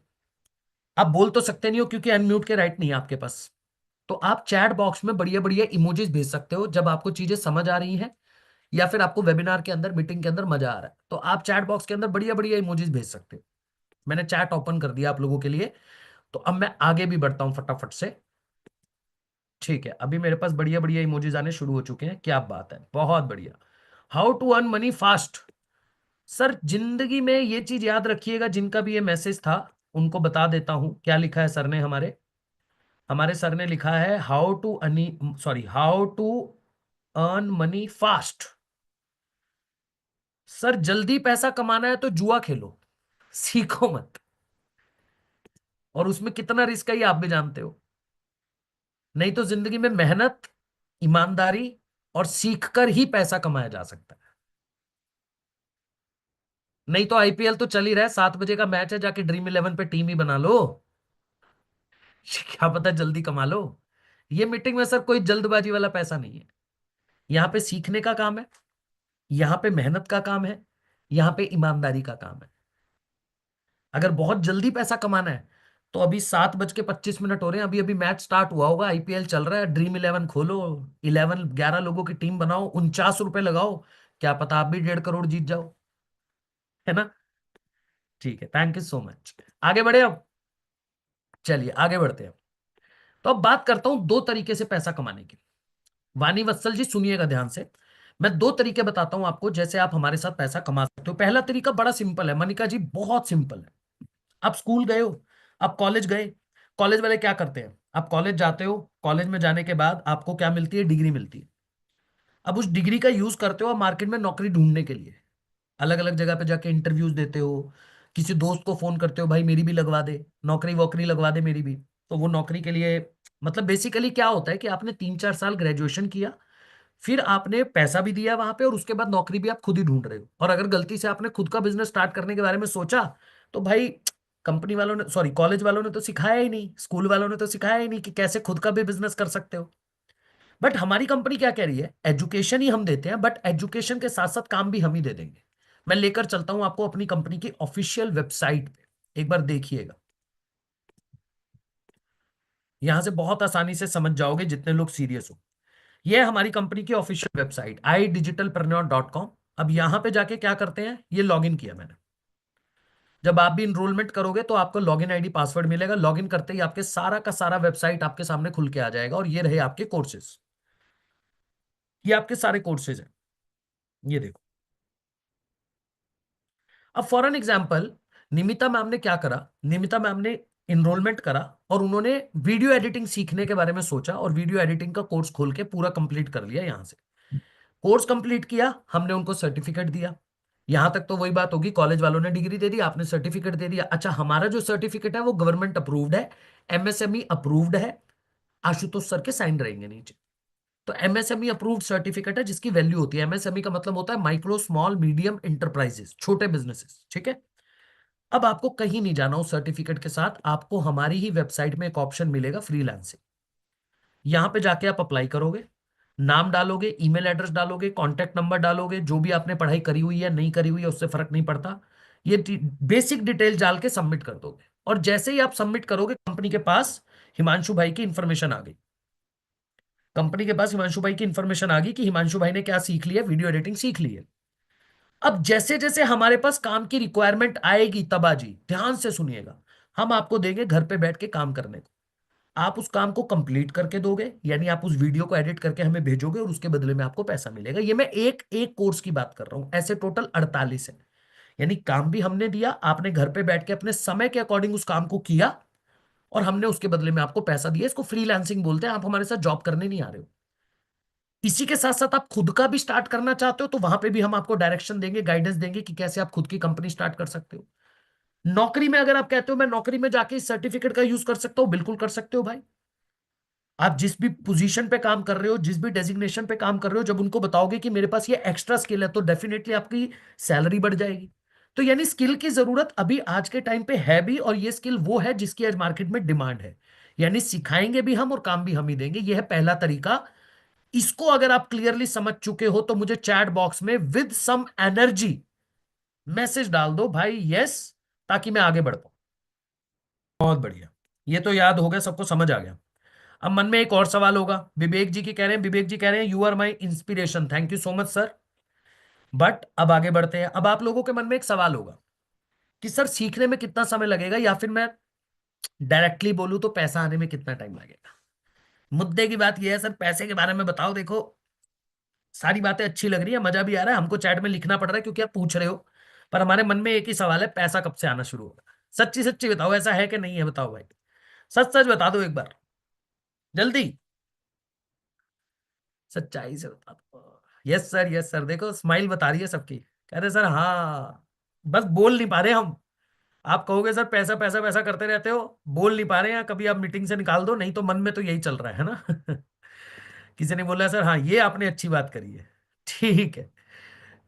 Speaker 1: आप बोल तो सकते नहीं हो क्योंकि अनम्यूट के राइट नहीं है आपके पास। तो आप चैट बॉक्स में बढ़िया बढ़िया इमोजीज भेज सकते हो जब आपको चीजें समझ आ रही हैं, या फिर आपको वेबिनार के अंदर, मीटिंग के अंदर मजा आ रहा है, तो आप चैट बॉक्स के अंदर बढ़िया बढ़िया इमोजीज भेज सकते हो। मैंने चैट ओपन कर दिया आप लोगों के लिए। तो अब मैं आगे भी बढ़ता हूं फटाफट से। ठीक है, अभी मेरे पास बढ़िया बढ़िया इमोजीज आने शुरू हो चुके हैं, क्या बात है, बहुत बढ़िया। How to earn money fast. Sir जिंदगी में ये चीज याद रखिएगा, जिनका भी ये मैसेज था उनको बता देता हूं क्या लिखा है सर ने। हमारे हमारे सर ने लिखा है how to any sorry how to earn money fast. Sir जल्दी पैसा कमाना है तो जुआ खेलो, सीखो मत। और उसमें कितना रिस्क है ये आप भी जानते हो। नहीं तो जिंदगी में मेहनत, ईमानदारी और सीख कर ही पैसा कमाया जा सकता है। नहीं तो आईपीएल तो चल ही रहा है, 7 बजे का मैच है, जाके ड्रीम इलेवन पे टीम ही बना लो। क्या पता जल्दी कमा लो। ये मीटिंग में सर कोई जल्दबाजी वाला पैसा नहीं है। यहाँ पे सीखने का काम है, यहाँ पे मेहनत का काम है, यहाँ पे ईमानदारी का काम है। अगर बहुत जल्दी पैसा कमाना है तो अभी 7:25 हो रहे हैं, अभी अभी मैच स्टार्ट हुआ होगा, आईपीएल चल रहा है, ड्रीम इलेवन खोलो, 11 लोगों की टीम बनाओ, 49 रुपए लगाओ, क्या पता आप भी 1.5 करोड़ जीत जाओ। है ना? ठीक है, थैंक यू सो मच। आगे बढ़े अब। चलिए आगे बढ़ते हैं। तो अब बात करता हूं दो तरीके से पैसा कमाने की। वानी वत्सल जी सुनिएगा ध्यान से। मैं दो तरीके बताता हूं आपको जैसे आप हमारे साथ पैसा कमा सकते हो। पहला तरीका बड़ा सिंपल है मनिका जी, बहुत सिंपल है। आप स्कूल गए हो, आप कॉलेज गए, कॉलेज वाले क्या करते हैं, आप कॉलेज जाते हो, कॉलेज में जाने के बाद आपको क्या मिलती है, डिग्री मिलती है। अब उस डिग्री का यूज करते हो आप मार्केट में नौकरी ढूंढने के लिए। अलग अलग जगह पे जाके इंटरव्यूज देते हो, किसी दोस्त को फोन करते हो भाई मेरी भी लगवा दे, नौकरी वोकरी लगवा दे मेरी भी। तो वो नौकरी के लिए, मतलब बेसिकली क्या होता है कि आपने 3-4 साल ग्रेजुएशन किया, फिर आपने पैसा भी दिया वहां पे और उसके बाद नौकरी भी आप खुद ही ढूंढ रहे हो। और अगर गलती से आपने खुद का बिजनेस स्टार्ट करने के बारे में सोचा तो भाई कंपनी वालों ने, सॉरी कॉलेज वालों ने तो सिखाया ही नहीं, स्कूल वालों ने तो सिखाया ही नहीं कि कैसे खुद का भी बिजनेस कर सकते हो। बट हमारी कंपनी क्या कह रही है, एजुकेशन ही हम देते हैं, बट एजुकेशन के साथ साथ काम भी हम ही दे देंगे। मैं लेकर चलता हूं आपको अपनी कंपनी की ऑफिशियल वेबसाइट पे, एक बार देखिएगा। यहां से बहुत आसानी से समझ जाओगे जितने लोग सीरियस हो। ये है हमारी कंपनी की ऑफिशियल वेबसाइट idigitalpreneur.com। अब यहां पे जाके क्या करते हैं, ये लॉगिन किया मैंने। जब आप भी इनरोलमेंट करोगे तो आपको लॉगिन आईडी पासवर्ड मिलेगा। लॉगिन करते ही आपके सारा का सारा वेबसाइट आपके सामने खुल के आ जाएगा और ये रहे आपके कोर्सेज। ये आपके सारे कोर्सेज हैं, ये देखो। अब for an example, Nimita ma'am ने क्या करा, निमिता मैम ने इनरोलमेंट करा और उन्होंने वीडियो एडिटिंग सीखने के बारे में सोचा और वीडियो एडिटिंग का कोर्स खोल के पूरा कंप्लीट कर लिया। यहां से कोर्स कंप्लीट किया, हमने उनको सर्टिफिकेट दिया। यहां तक तो वही बात होगी, कॉलेज वालों ने डिग्री दे दी, आपने सर्टिफिकेट दे दिया। अच्छा, हमारा जो सर्टिफिकेट है वो गवर्नमेंट अप्रूव्ड है, एमएसएमई अप्रूव्ड है, आशुतोष सर के साइन रहेंगे नीचे। तो एमएसएमई अप्रूव्ड सर्टिफिकेट है जिसकी वैल्यू होती है, एमएसएमई का मतलब होता है माइक्रो स्मॉल मीडियम इंटरप्राइजेस, छोटे बिजनेसेस, ठीक है। अब आपको कहीं नहीं जाना उस सर्टिफिकेट के साथ, आपको हमारी ही वेबसाइट में एक ऑप्शन मिलेगा फ्रीलांसिंग। यहां पे जाके आप अप्लाई करोगे, नाम डालोगे, ईमेल एड्रेस डालोगे, कॉन्टैक्ट नंबर डालोगे, जो भी आपने पढ़ाई करी हुई है नहीं करी हुई है उससे फर्क नहीं पड़ता, ये बेसिक डिटेल डाल के सबमिट कर दोगे। और जैसे ही आप सबमिट करोगे, कंपनी के पास हिमांशु भाई की इंफॉर्मेशन आ गई, कंपनी के पास हिमांशु भाई की इंफॉर्मेशन आ गई कि हिमांशु भाई ने क्या सीख लिया, वीडियो एडिटिंग सीख ली है। अब जैसे जैसे हमारे पास काम की रिक्वायरमेंट आएगी तबाजी, ध्यान से सुनिएगा, हम आपको देंगे घर पे बैठ के काम करने को। आप उस काम को कंप्लीट करके दोगे, यानी आप उस वीडियो को एडिट करके हमें भेजोगे और उसके बदले में आपको पैसा मिलेगा। ये मैं एक एक कोर्स की बात कर रहा हूं, ऐसे टोटल 48 है। यानी काम भी हमने दिया, आपने घर पे बैठ के अपने समय के अकॉर्डिंग उस काम को किया और हमने उसके बदले में आपको पैसा दिया। इसको फ्रीलांसिंग बोलते हैं। आप हमारे साथ जॉब करने नहीं आ रहे हो। इसी के साथ साथ आप खुद का भी स्टार्ट करना चाहते हो तो वहां पे भी हम आपको डायरेक्शन देंगे, गाइडेंस देंगे कि कैसे आप खुद की कंपनी स्टार्ट कर सकते हो। नौकरी में अगर आप कहते हो मैं नौकरी में जाके इस सर्टिफिकेट का यूज कर सकता हूं, बिल्कुल कर सकते हो भाई। आप जिस भी पोजीशन पे काम कर रहे हो, जिस भी डेजिग्नेशन पे काम कर रहे हो, जब उनको बताओगे कि मेरे पास ये एक्स्ट्रा स्किल है तो डेफिनेटली आपकी सैलरी बढ़ जाएगी। तो यानी स्किल की जरूरत अभी आज के टाइम पे है भी, और ये स्किल वो है जिसकी आज मार्केट में डिमांड है। यानी सिखाएंगे भी हम और काम भी हम ही देंगे। यह है पहला तरीका। इसको अगर आप क्लियरली समझ चुके हो तो मुझे चैट बॉक्स में विद सम एनर्जी मैसेज डाल दो भाई यस, ताकि मैं आगे बढ़ पाऊं। बहुत बढ़िया, ये तो याद हो गया, सबको समझ आ गया। अब मन में एक और सवाल होगा, विवेक जी की कह रहे हैं, विवेक जी कह रहे हैं you are my inspiration, thank you so much sir. But अब आगे बढ़ते हैं। अब आप लोगों के मन में एक सवाल होगा कि सर सीखने में कितना समय लगेगा, या फिर मैं डायरेक्टली बोलूं तो पैसा आने में कितना टाइम लगेगा। मुद्दे की बात यह है सर, पैसे के बारे में बताओ। देखो, सारी बातें अच्छी लग रही है, मजा भी आ रहा है, हमको चैट में लिखना पड़ रहा है क्योंकि आप पूछ रहे हो, पर हमारे मन में एक ही सवाल है, पैसा कब से आना शुरू होगा। सच्ची सच्ची बताओ, ऐसा है कि नहीं है, बताओ भाई, सच सच बता दो एक बार, जल्दी, सच्चाई से बता दो। यस सर, यस सर, देखो स्माइल बता रही है सबकी, कह रहे सर हाँ, बस बोल नहीं पा रहे हम। आप कहोगे सर पैसा पैसा पैसा करते रहते हो, बोल नहीं पा रहे हैं, कभी आप मीटिंग से निकाल दो, नहीं तो मन में तो यही चल रहा है ना। किसी ने बोला सर हाँ, ये आपने अच्छी बात करी है। ठीक है,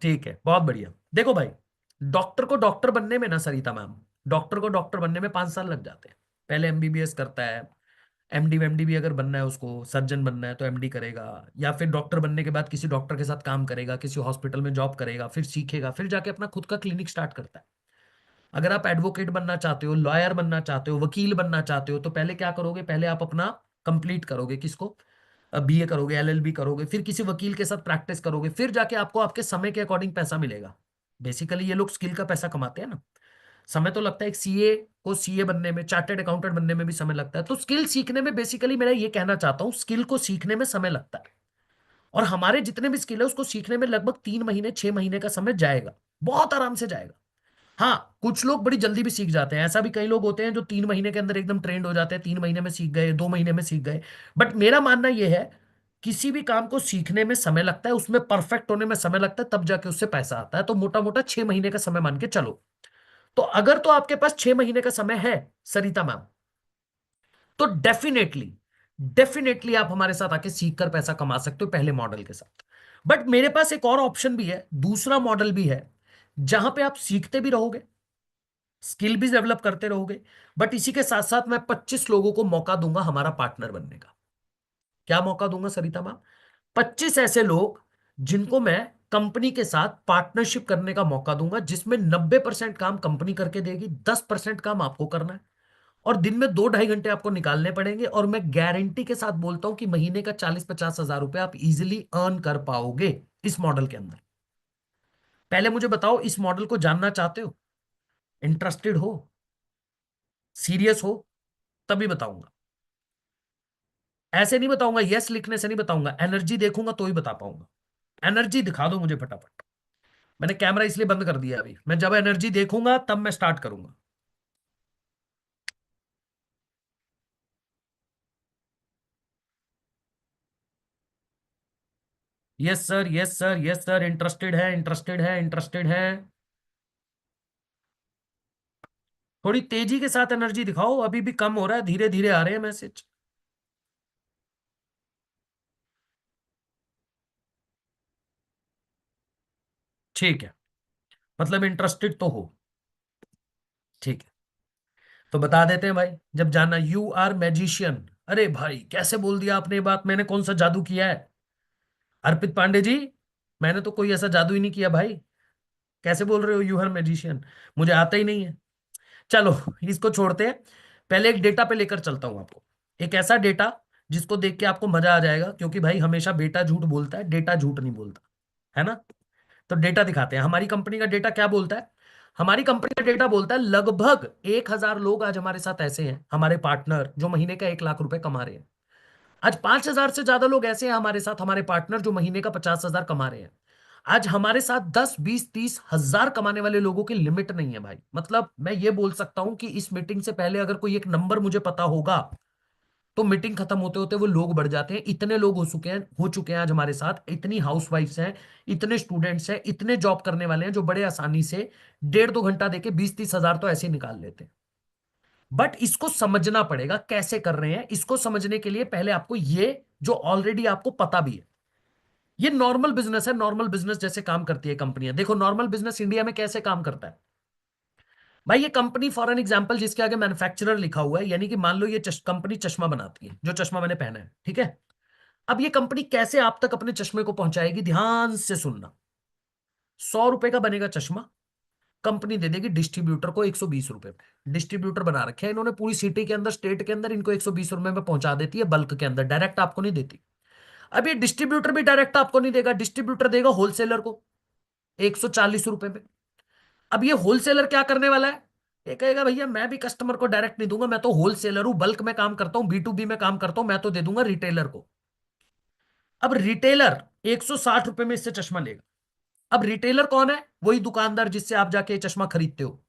Speaker 1: ठीक है, बहुत बढ़िया। देखो भाई, डॉक्टर को डॉक्टर बनने में ना सरिता मैम, डॉक्टर को डॉक्टर बनने में 5 साल लग जाते हैं। पहले एमबीबीएस करता है, एमडी वेमडी भी अगर बनना है उसको, सर्जन बनना है तो एमडी करेगा, या फिर डॉक्टर बनने के बाद किसी डॉक्टर के साथ काम करेगा, किसी हॉस्पिटल में जॉब करेगा, फिर सीखेगा, फिर जाके अपना खुद का क्लिनिक स्टार्ट करता है। अगर आप एडवोकेट बनना चाहते हो, लॉयर बनना चाहते हो, वकील बनना चाहते हो, तो पहले क्या करोगे, पहले आप अपना कंप्लीट करोगे, किसको, बीए करोगे, एलएलबी करोगे, फिर किसी वकील के साथ प्रैक्टिस करोगे, फिर जाके आपको आपके समय के अकॉर्डिंग पैसा मिलेगा। बेसिकली ये लोग स्किल का पैसा कमाते हैं ना। समय तो लगता है, एक सीए को सीए बनने में, चार्टेड अकाउंटेंट बनने में भी समय लगता है। तो स्किल सीखने में बेसिकली मेरा ये कहना चाहता हूं, स्किल को सीखने में समय लगता है। और हमारे जितने भी स्किल है उसको सीखने में लगभग 3 महीने 6 महीने का समय जाएगा, बहुत आराम से जाएगा। हाँ, कुछ लोग बड़ी जल्दी भी सीख जाते हैं, ऐसा भी कई लोग होते हैं जो 3 महीने के अंदर एकदम ट्रेंड हो जाते हैं, 3 महीने में सीख गए, 2 महीने में सीख गए। बट मेरा मानना यह है, किसी भी काम को सीखने में समय लगता है, उसमें परफेक्ट होने में समय लगता है, तब जाके उससे पैसा आता है। तो मोटा मोटा 6 महीने का समय मान के चलो। तो अगर तो आपके पास 6 महीने का समय है सरिता मैम, तो डेफिनेटली डेफिनेटली आप हमारे साथ आके सीख कर पैसा कमा सकते हो पहले मॉडल के साथ। बट मेरे पास एक और ऑप्शन भी है, दूसरा मॉडल भी है, जहां पे आप सीखते भी रहोगे, स्किल भी डेवलप करते रहोगे, बट इसी के साथ साथ मैं 25 लोगों को मौका दूंगा हमारा पार्टनर बनने का। क्या मौका दूंगा सरिता मैम? 25 ऐसे लोग जिनको मैं कंपनी के साथ पार्टनरशिप करने का मौका दूंगा, जिसमें 90% काम कंपनी करके देगी, 10% काम आपको करना है। और दिन में 2 ढाई घंटे आपको निकालने पड़ेंगे, और मैं गारंटी के साथ बोलता हूं कि महीने का 40-50 हजार रुपए आप इजिली अर्न कर पाओगे इस मॉडल के अंदर। पहले मुझे बताओ, इस मॉडल को जानना चाहते हो, इंटरेस्टेड हो, सीरियस हो, तभी बताऊंगा। ऐसे नहीं बताऊंगा, यस लिखने से नहीं बताऊंगा, एनर्जी देखूंगा तो ही बता पाऊंगा। एनर्जी दिखा दो मुझे फटाफट। मैंने कैमरा इसलिए बंद कर दिया अभी, मैं जब एनर्जी देखूंगा तब मैं स्टार्ट करूंगा। Yes sir, yes sir, yes sir, interested है, इंटरेस्टेड है, इंटरेस्टेड है। थोड़ी तेजी के साथ एनर्जी दिखाओ, अभी भी कम हो रहा है, धीरे धीरे आ रहे हैं मैसेज। ठीक है, मतलब इंटरेस्टेड तो हो। ठीक है, तो बता देते हैं भाई, जब जाना यू आर मैजिशियन। अरे भाई कैसे बोल दिया आपने ये बात, मैंने कौन सा जादू किया है? अर्पित पांडे जी, मैंने तो कोई ऐसा जादू ही नहीं किया भाई। कैसे बोल रहे हो यू आर मैजिशियन? मुझे आता ही नहीं है। चलो, इसको छोड़ते हैं। पहले एक डेटा पे लेकर चलता हूं आपको, एक ऐसा डेटा जिसको देख के आपको मजा आ जाएगा, क्योंकि भाई हमेशा बेटा झूठ बोलता है, डेटा झूठ नहीं बोलता, है ना? तो डेटा दिखाते हैं, हमारी कंपनी का डेटा क्या बोलता है। हमारी कंपनी का डेटा बोलता है लगभग 1,000 लोग आज हमारे साथ ऐसे हैं, हमारे पार्टनर जो महीने का 1 लाख रुपए कमा रहे हैं। आज 5,000 से ज्यादा लोग ऐसे हैं हमारे साथ, हमारे पार्टनर जो महीने का 50,000 कमा रहे हैं। आज हमारे साथ 10, 20, 30 हजार कमाने वाले लोगों की लिमिट नहीं है भाई। मतलब मैं ये बोल सकता हूं कि इस मीटिंग से पहले अगर कोई एक नंबर मुझे पता होगा, तो मीटिंग खत्म होते होते वो लोग बढ़ जाते हैं। इतने लोग हो चुके हैं आज हमारे साथ, इतनी हाउसवाइफ्स हैं, इतने स्टूडेंट्स हैं, इतने जॉब करने वाले हैं जो बड़े आसानी से 1.5 2 घंटा देके 20 30 हजार तो ऐसे ही निकाल लेते हैं। बट इसको समझना पड़ेगा कैसे कर रहे हैं। इसको समझने के लिए पहले आपको ये, जो ऑलरेडी आपको पता भी है, ये नॉर्मल बिजनेस है। नॉर्मल बिजनेस जैसे काम करती है कंपनियां, देखो नॉर्मल बिजनेस इंडिया में कैसे काम करता है। भाई ये कंपनी फॉर एन एग्जांपल जिसके आगे मैन्युफैक्चरर लिखा हुआ है, यानी कि मान लो ये कंपनी चश्मा बनाती है, जो चश्मा मैंने पहना है, ठीक है। अब ये कंपनी कैसे आप तक अपने चश्मे को पहुंचाएगी, ध्यान से सुनना। 100 रुपए का बनेगा चश्मा, कंपनी दे देगी डिस्ट्रीब्यूटर को 120 रुपए में। डिस्ट्रीब्यूटर बना रखे हैं इन्होंने पूरी सिटी के अंदर, स्टेट के अंदर, इनको 120 रुपए में पहुंचा देती है बल्क के अंदर, डायरेक्ट आपको नहीं देती। अब ये डिस्ट्रीब्यूटर भी डायरेक्ट आपको नहीं देगा, डिस्ट्रीब्यूटर देगा होलसेलर को 140 रुपए में। अब ये होलसेलर क्या करने वाला है, ये कहेगा भैया मैं भी कस्टमर को डायरेक्ट नहीं दूंगा, मैं तो होलसेलर हूं, बल्क में काम करता हूं, B2B में काम करता हूं, मैं तो दे दूंगा रिटेलर को। अब रिटेलर 160 रुपए में इससे चश्मा लेगा। अब रिटेलर कौन है, वही दुकानदार जिससे आप जाके ये चश्मा खरीदते हो।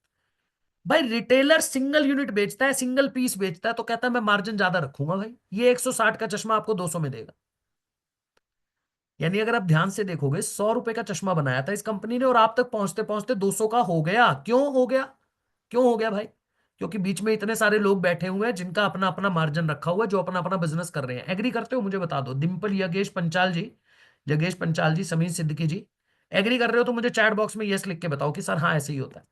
Speaker 1: भाई रिटेलर सिंगल यूनिट बेचता है, सिंगल पीस बेचता है, तो कहता है मैं मार्जिन ज्यादा रखूंगा भाई, ये 160 का चश्मा आपको 200 में देगा। यानी अगर आप ध्यान से देखोगे, 100 रुपए का चश्मा बनाया था इस कंपनी ने, और आप तक पहुंचते पहुंचते 200 का हो गया। क्यों हो गया? क्यों हो गया भाई? क्योंकि बीच में इतने सारे लोग बैठे हुए हैं जिनका अपना अपना मार्जिन रखा हुआ है, जो अपना अपना बिजनेस कर रहे हैं। एग्री करते हो? मुझे बता दो, डिम्पल, योगेश पंचाल जी, जगेश पंचाल जी, समीर सिद्दीकी जी, एग्री कर रहे हो तो मुझे चैट बॉक्स में यस लिख के बताओ कि सर हाँ ऐसे ही होता है।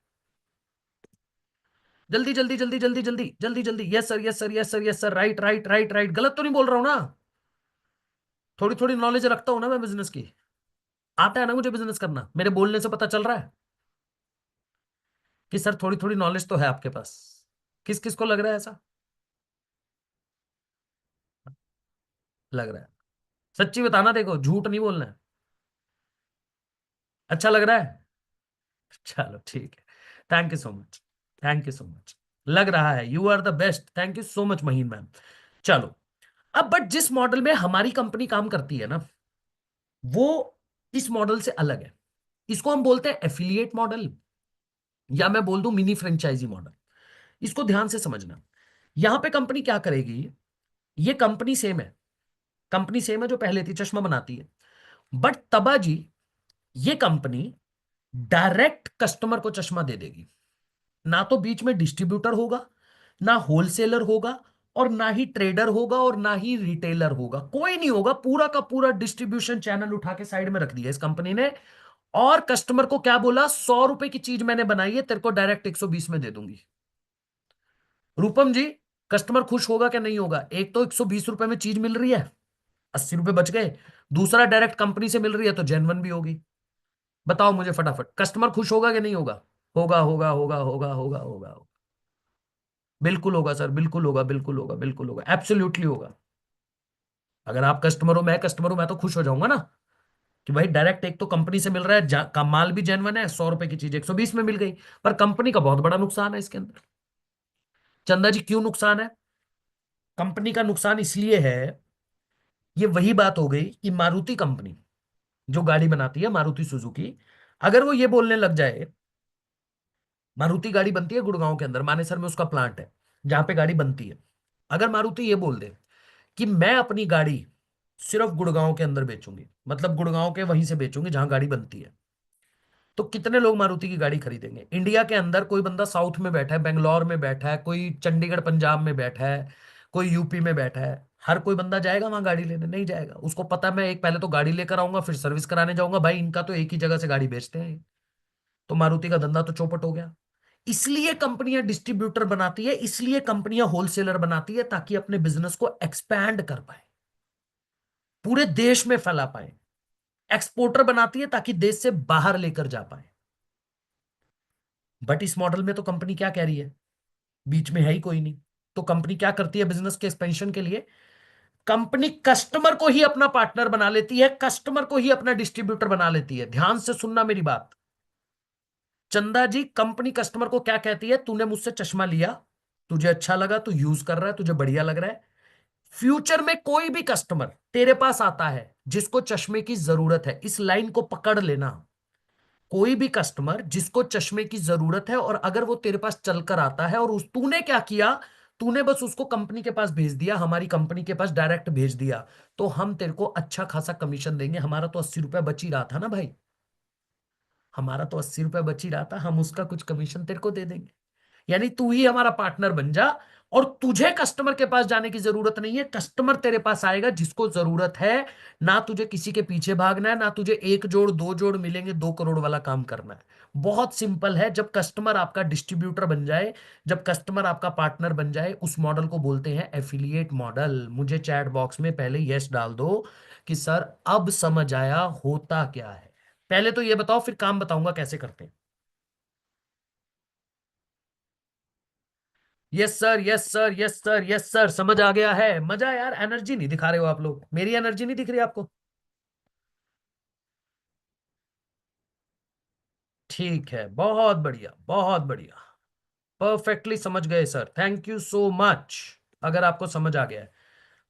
Speaker 1: जल्दी जल्दी जल्दी जल्दी जल्दी जल्दी जल्दी, yes sir, yes sir, yes sir, yes sir, right right right right. गलत तो नहीं बोल रहा हूं ना? थोड़ी थोड़ी नॉलेज रखता हूं ना मैं बिजनेस की, आता है ना मुझे बिजनेस करना, मेरे बोलने से पता चल रहा है कि सर थोड़ी थोड़ी नॉलेज तो है आपके पास। किस किस को लग रहा है ऐसा? लग रहा है? सच्ची बताना, देखो झूठ नहीं बोलना है। अच्छा लग रहा है? चलो ठीक है, thank you so much, thank you so much. लग रहा है, you are the best, thank you so much Maheen ma'am. चलो, अब बट जिस मॉडल में हमारी कंपनी काम करती है ना, वो इस मॉडल से अलग है। इसको हम बोलते हैं एफिलिएट मॉडल, या मैं बोल दूं मिनी फ्रेंचाइजी मॉडल। इसको ध्यान से समझना। यहां पे कंपनी क्या करेगी, ये कंपनी सेम है, कंपनी सेम है जो पहले थी, चश्मा बनाती है। बट तबा जी, ये कंपनी डायरेक्ट कस्टमर को चश्मा दे देगी। ना तो बीच में डिस्ट्रीब्यूटर होगा, ना होलसेलर होगा, और ना ही ट्रेडर होगा, और ना ही रिटेलर होगा, कोई नहीं होगा। पूरा का पूरा डिस्ट्रीब्यूशन चैनल उठा के साइड में रख दिया इस कंपनी ने। और कस्टमर को क्या बोला, 100 रुपए की चीज मैंने बनाई है, तेरे को डायरेक्ट 120 में दे दूंगी। रूपम जी, कस्टमर खुश होगा क्या नहीं होगा? एक तो 120 रुपए में चीज मिल रही है, 80 रुपए बच गए। दूसरा डायरेक्ट कंपनी से मिल रही है तो जेन्युइन भी होगी। बताओ मुझे फटाफट, कस्टमर खुश होगा कि नहीं होगा? होगा होगा होगा होगा होगा होगा। बिल्कुल होगा सर, बिल्कुल होगा, बिल्कुल होगा, बिल्कुल होगा, एब्सोल्युटली होगा। अगर आप कस्टमर हो, मैं कस्टमर हूं, मैं तो खुश हो जाऊंगा ना कि भाई डायरेक्ट एक तो कंपनी से मिल रहा है, का माल भी जेन्युइन है, 100 रुपए की चीज 120 में मिल गई। पर कंपनी का बहुत बड़ा नुकसान है इसके अंदर। चंदा जी क्यों नुकसान है? कंपनी का नुकसान इसलिए है, ये वही बात हो गई कि मारुति कंपनी जो गाड़ी बनाती है, मारुति सुजुकी, अगर वो ये बोलने लग जाए, मारुति गाड़ी बनती है गुड़गांव के अंदर, मानेसर में उसका प्लांट है जहां पे गाड़ी बनती है। अगर मारुति ये बोल दे कि मैं अपनी गाड़ी सिर्फ गुड़गांव के अंदर बेचूंगी, मतलब गुड़गांव के वहीं से बेचूंगी जहां गाड़ी बनती है, तो कितने लोग मारुति की गाड़ी खरीदेंगे? इंडिया के अंदर कोई बंदा साउथ में बैठा है, बेंगलोर में बैठा है, कोई चंडीगढ़ पंजाब में बैठा है, कोई यूपी में बैठा है, हर कोई बंदा जाएगा वहां गाड़ी लेने? नहीं जाएगा। उसको पता है मैं एक पहले तो गाड़ी लेकर आऊंगा, फिर सर्विस कराने जाऊंगा। भाई इनका तो एक ही जगह से गाड़ी बेचते हैं, तो मारुति का धंधा तो चौपट हो गया। इसलिए कंपनियां डिस्ट्रीब्यूटर बनाती है, इसलिए कंपनियां होलसेलर बनाती है, ताकि अपने बिजनेस को एक्सपैंड कर पाए, पूरे देश में फैला पाए। एक्सपोर्टर बनाती है ताकि देश से बाहर लेकर जा पाए। बट इस मॉडल में तो कंपनी क्या कह रही है, बीच में है ही कोई नहीं। तो कंपनी क्या करती है बिजनेस के एक्सपेंशन के लिए? कंपनी कस्टमर को ही अपना पार्टनर बना लेती है, कस्टमर को ही अपना डिस्ट्रीब्यूटर बना लेती है। ध्यान से सुनना मेरी बात, चंदा जी। कंपनी कस्टमर को क्या कहती है? तूने मुझसे चश्मा लिया, तुझे अच्छा लगा, तू यूज कर रहा है, तुझे बढ़िया लग रहा है। फ्यूचर में कोई भी कस्टमर तेरे पास आता है जिसको चश्मे की जरूरत है, इस लाइन को पकड़ लेना। कोई भी कस्टमर जिसको चश्मे की जरूरत है, और अगर वो तेरे पास चलकर आता है, और उस तूने क्या किया, तूने बस उसको कंपनी के पास भेज दिया, हमारी कंपनी के पास डायरेक्ट भेज दिया, तो हम तेरे को अच्छा खासा कमीशन देंगे। हमारा तो 80 रुपए बच ही रहा था ना भाई, हमारा तो 80 रुपए बच ही रहा था, हम उसका कुछ कमीशन तेरे को दे देंगे। यानी तू ही हमारा पार्टनर बन जा, और तुझे कस्टमर के पास जाने की जरूरत नहीं है, कस्टमर तेरे पास आएगा जिसको जरूरत है। ना तुझे किसी के पीछे भागना है, ना तुझे एक जोड़ दो जोड़ मिलेंगे 2 करोड़ वाला काम करना है। बहुत सिंपल है। जब कस्टमर आपका डिस्ट्रीब्यूटर बन जाए, जब कस्टमर आपका पार्टनर बन जाए, उस मॉडल को बोलते हैं एफिलिएट मॉडल। मुझे चैट बॉक्स में पहले यस डाल दो कि सर अब समझ आया होता क्या है। पहले तो ये बताओ, फिर काम बताऊंगा कैसे करते हैं। Yes sir, yes sir, yes sir, yes sir, समझ आ गया है। मजा यार, एनर्जी नहीं दिखा रहे हो आप लोग, मेरी एनर्जी नहीं दिख रही आपको? ठीक है, बहुत बढ़िया, बहुत बढ़िया। परफेक्टली समझ गए sir, thank you so much. अगर आपको समझ आ गया है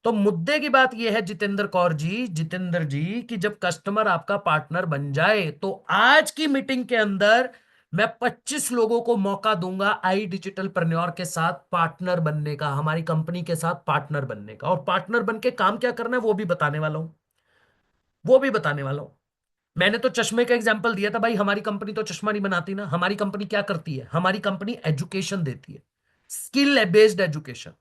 Speaker 1: तो मुद्दे की बात यह है जितेंद्र कौर जी, जितेंद्र जी, कि जब कस्टमर आपका पार्टनर बन जाए, तो आज की मीटिंग के अंदर मैं 25 लोगों को मौका दूंगा आई डिजिटल प्रन्योर के साथ पार्टनर बनने का, हमारी कंपनी के साथ पार्टनर बनने का। और पार्टनर बन के काम क्या करना है वो भी बताने वाला हूं, वो भी बताने वाला हूं। मैंने तो चश्मे का एग्जांपल दिया था भाई, हमारी कंपनी तो चश्मा नहीं बनाती ना। हमारी कंपनी क्या करती है? हमारी कंपनी एजुकेशन देती है, स्किल बेस्ड एजुकेशन,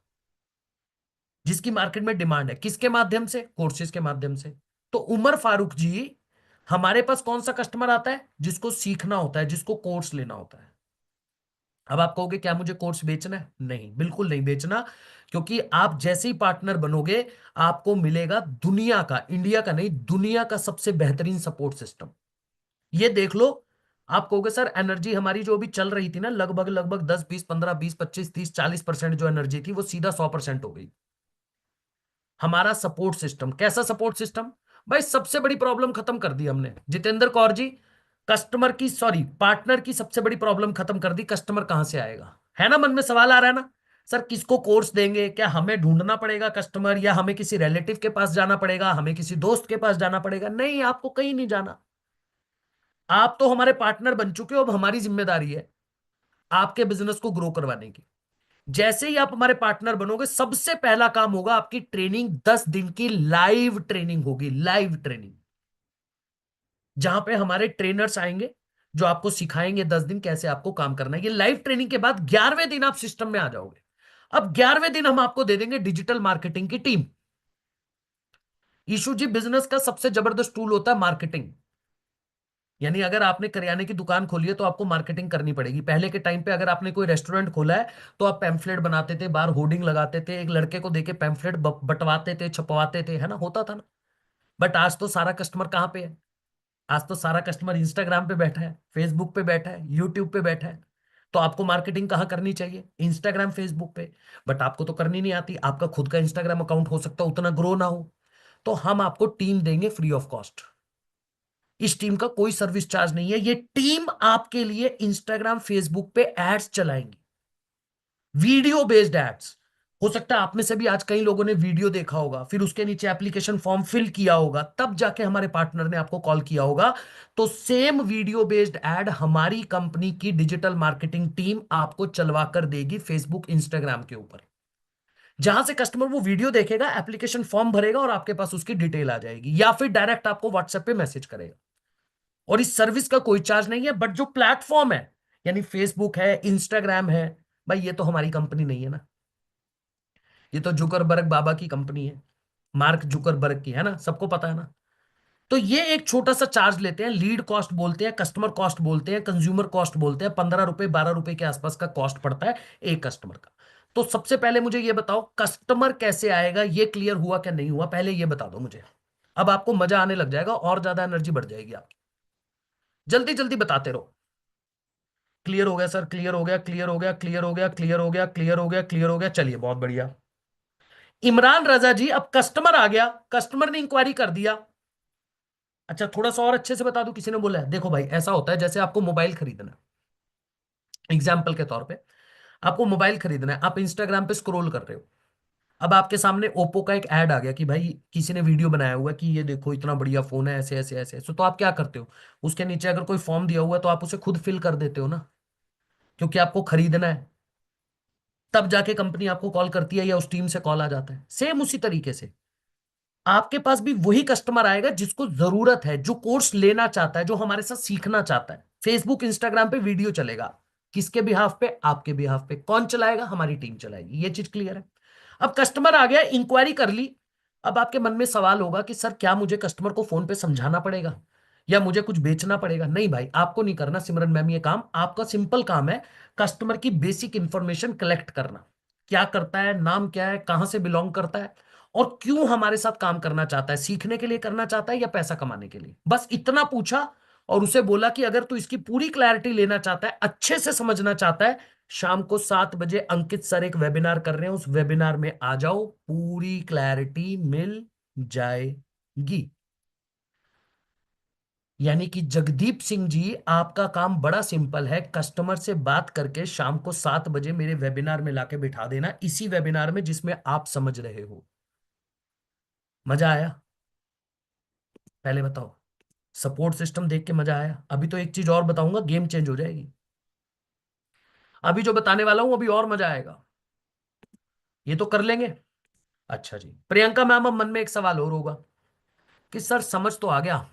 Speaker 1: जिसकी मार्केट में डिमांड है। किसके माध्यम से? कोर्सेज के माध्यम से। तो उमर फारूक जी, हमारे पास कौन सा कस्टमर आता है? जिसको सीखना होता है, जिसको कोर्स लेना होता है। अब आप कहोगे क्या मुझे कोर्स बेचना है? नहीं, बिल्कुल नहीं बेचना। क्योंकि आप जैसे ही पार्टनर बनोगे, आपको मिलेगा दुनिया का, इंडिया का नहीं, दुनिया का सबसे बेहतरीन सपोर्ट सिस्टम। ये देख लो। आप कहोगे सर एनर्जी हमारी जो अभी चल रही थी ना, लगभग लगभग 10 20 15 20 25 30 40% जो एनर्जी थी, वो सीधा 100% हो गई। हमारा सपोर्ट सिस्टम कैसा सपोर्ट सिस्टम? भाई सबसे बड़ी प्रॉब्लम खत्म कर दी हमने, जितेंद्र कौर जी। कस्टमर की, सॉरी, पार्टनर की सबसे बड़ी प्रॉब्लम खत्म कर दी। कस्टमर कहां से आएगा? है ना, मन में सवाल आ रहा है ना? सर किसको कोर्स देंगे? क्या हमें ढूंढना पड़ेगा कस्टमर, या हमें किसी रिलेटिव के पास जाना पड़ेगा, हमें किसी दोस्त के पास जाना पड़ेगा? नहीं, आपको कहीं नहीं जाना। आप तो हमारे पार्टनर बन चुके हो, अब हमारी जिम्मेदारी है आपके बिजनेस को ग्रो करवाने की। जैसे ही आप हमारे पार्टनर बनोगे, सबसे पहला काम होगा आपकी ट्रेनिंग, 10 दिन की लाइव ट्रेनिंग होगी, लाइव ट्रेनिंग, जहां पे हमारे ट्रेनर्स आएंगे जो आपको सिखाएंगे 10 दिन कैसे आपको काम करना है। ये लाइव ट्रेनिंग के बाद 11वें दिन आप सिस्टम में आ जाओगे। अब 11वें दिन हम आपको दे देंगे डिजिटल मार्केटिंग की टीम। ईशू जी, बिजनेस का सबसे जबरदस्त टूल होता है मार्केटिंग। यानी अगर आपने करियाने की दुकान खोली है तो आपको मार्केटिंग करनी पड़ेगी। पहले के टाइम पे अगर आपने कोई रेस्टोरेंट खोला है तो आप पैम्फलेट बनाते थे, बाहर होर्डिंग लगाते थे, एक लड़के को देके पैम्फलेट बंटवाते थे, छपवाते थे, है ना, होता था ना। बट आज तो सारा कस्टमर कहाँ पे है? आज तो सारा कस्टमर इंस्टाग्राम पे बैठा है, फेसबुक पे बैठा है, यूट्यूब पे बैठा है। तो आपको मार्केटिंग कहाँ करनी चाहिए? इंस्टाग्राम, फेसबुक पे। बट आपको तो करनी नहीं आती। आपका खुद का इंस्टाग्राम अकाउंट हो सकता है, उतना ग्रो ना हो। तो हम आपको टीम देंगे फ्री ऑफ कॉस्ट। इस टीम का कोई सर्विस चार्ज नहीं है। ये टीम आपके लिए इंस्टाग्राम, फेसबुक पे एड्स चलाएंगी, वीडियो बेस्ड एड्स। हो सकता है आप में से भी आज कई लोगों ने वीडियो देखा होगा, फिर उसके नीचे एप्लीकेशन फॉर्म फिल किया होगा, तब जाके हमारे पार्टनर ने आपको कॉल किया होगा। तो सेम वीडियो बेस्ड एड हमारी कंपनी की डिजिटल मार्केटिंग टीम आपको चलवा कर देगी फेसबुक, इंस्टाग्राम के ऊपर, जहां से कस्टमर वो वीडियो देखेगा, एप्लीकेशन फॉर्म भरेगा और आपके पास उसकी डिटेल आ जाएगी, या फिर डायरेक्ट आपको व्हाट्सएप पे मैसेज करेगा। और इस सर्विस का कोई चार्ज नहीं है, बट जो प्लेटफॉर्म है, यानी फेसबुक है, इंस्टाग्राम है, भाई ये तो हमारी कंपनी नहीं है ना, ये तो जुकरबर्ग बाबा की कंपनी है, मार्क जुकरबर्ग की, है ना, सबको पता है ना। तो ये एक छोटा सा चार्ज लेते हैं, लीड कॉस्ट बोलते हैं, कस्टमर कॉस्ट बोलते हैं, कंज्यूमर कॉस्ट बोलते हैं, 15 रुपए 12 रुपए के आसपास का कॉस्ट पड़ता है एक कस्टमर का। तो सबसे पहले मुझे ये बताओ, कस्टमर कैसे आएगा, ये क्लियर हुआ क्या नहीं हुआ, पहले ये बता दो मुझे। अब आपको मजा आने लग जाएगा और ज्यादा एनर्जी बढ़ जाएगी आपकी। जल्दी जल्दी बताते रहो। क्लियर हो गया सर, क्लियर हो गया, क्लियर हो गया, क्लियर हो गया, क्लियर हो गया, क्लियर हो गया, क्लियर हो गया, चलिए बहुत बढ़िया। इमरान रजा जी, अब कस्टमर आ गया, कस्टमर ने इंक्वायरी कर दिया। अच्छा थोड़ा सा और अच्छे से बता दूं, किसी ने बोला है, देखो भाई ऐसा होता है, जैसे आपको मोबाइल खरीदना है, एग्जाम्पल के तौर पे आपको मोबाइल खरीदना है, आप इंस्टाग्राम पे स्क्रॉल कर रहे हो, अब आपके सामने ओप्पो का एक ऐड आ गया कि भाई किसी ने वीडियो बनाया हुआ है कि ये देखो इतना बढ़िया फोन है, ऐसे ऐसे ऐसे ऐसे, तो आप क्या करते हो, उसके नीचे अगर कोई फॉर्म दिया हुआ है तो आप उसे खुद फिल कर देते हो ना, क्योंकि आपको खरीदना है। तब जाके कंपनी आपको कॉल करती है या उस टीम से कॉल आ जाता है। सेम उसी तरीके से आपके पास भी वही कस्टमर आएगा जिसको जरूरत है, जो कोर्स लेना चाहता है, जो हमारे साथ सीखना चाहता है। फेसबुक इंस्टाग्राम पे वीडियो चलेगा, किसके बिहाफ पे, आपके बिहाफ पे। कौन चलाएगा, हमारी टीम चलाएगी, ये चीज क्लियर है। अब कस्टमर आ गया, इंक्वायरी कर ली। अब आपके मन में सवाल होगा कि सर क्या मुझे कस्टमर को फोन पे समझाना पड़ेगा या मुझे कुछ बेचना पड़ेगा? नहीं भाई, आपको नहीं करना सिमरन मैम ये काम, आपका सिंपल काम है कस्टमर की बेसिक इंफॉर्मेशन कलेक्ट करना। क्या करता है, नाम क्या है, कहां से बिलोंग करता है, और क्यों हमारे साथ काम करना चाहता है, सीखने के लिए करना चाहता है या पैसा कमाने के लिए, बस इतना पूछा। और उसे बोला कि अगर तू इसकी पूरी क्लैरिटी लेना चाहता है, अच्छे से समझना चाहता है, शाम को 7 बजे अंकित सर एक वेबिनार कर रहे हैं, उस वेबिनार में आ जाओ, पूरी क्लैरिटी मिल जाएगी। यानी कि जगदीप सिंह जी, आपका काम बड़ा सिंपल है, कस्टमर से बात करके शाम को 7 बजे मेरे वेबिनार में लाके बिठा देना, इसी वेबिनार में जिसमें आप समझ रहे हो। मजा आया? पहले बताओ, सपोर्ट सिस्टम देख के मजा आया? अभी तो एक चीज और बताऊंगा, गेम चेंज हो जाएगी। अभी जो बताने वाला हूं अभी और मजा आएगा। ये तो कर लेंगे। अच्छा जी, प्रियंका मैम, अब मन में एक सवाल और होगा कि सर समझ तो आ गया,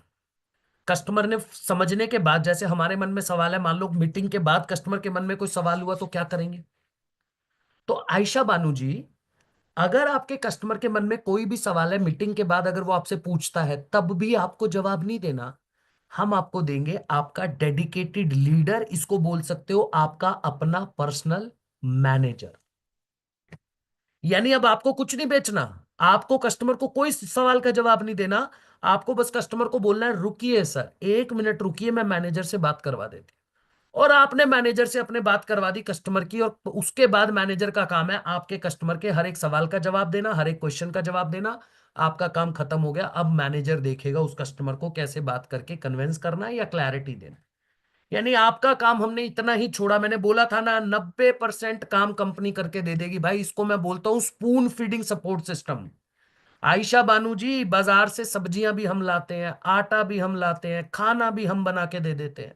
Speaker 1: कस्टमर ने समझने के बाद, जैसे हमारे मन में सवाल है, मान लो मीटिंग के बाद कस्टमर के मन में कोई सवाल हुआ तो क्या करेंगे? तो आयशा बानू जी, अगर आपके कस्टमर के मन में कोई भी सवाल है मीटिंग के बाद, अगर वो आपसे पूछता है, तब भी आपको जवाब नहीं देना, हम आपको देंगे आपका डेडिकेटेड लीडर, इसको बोल सकते हो आपका अपना पर्सनल मैनेजर। यानी अब आपको कुछ नहीं बेचना, आपको कस्टमर को कोई सवाल का जवाब नहीं देना, आपको बस कस्टमर को बोलना है रुकिए सर, 1 मिनट रुकिए, मैं मैनेजर से बात करवा देती हूँ। और आपने मैनेजर से अपने बात करवा दी कस्टमर की, और उसके बाद मैनेजर का काम है आपके कस्टमर के हर एक सवाल का जवाब देना, हर एक क्वेश्चन का जवाब देना। आपका काम खत्म हो गया। अब मैनेजर देखेगा उस कस्टमर को कैसे बात करके कन्विंस करना है या क्लैरिटी देना। यानी आपका काम हमने इतना ही छोड़ा, मैंने बोला था ना 90% काम कंपनी करके दे देगी भाई, इसको मैं बोलता हूं spoon feeding support system. Ayesha Banu ji, बाजार से सब्जियां भी हम लाते हैं, आटा भी हम लाते हैं, खाना भी हम बना के दे देते हैं,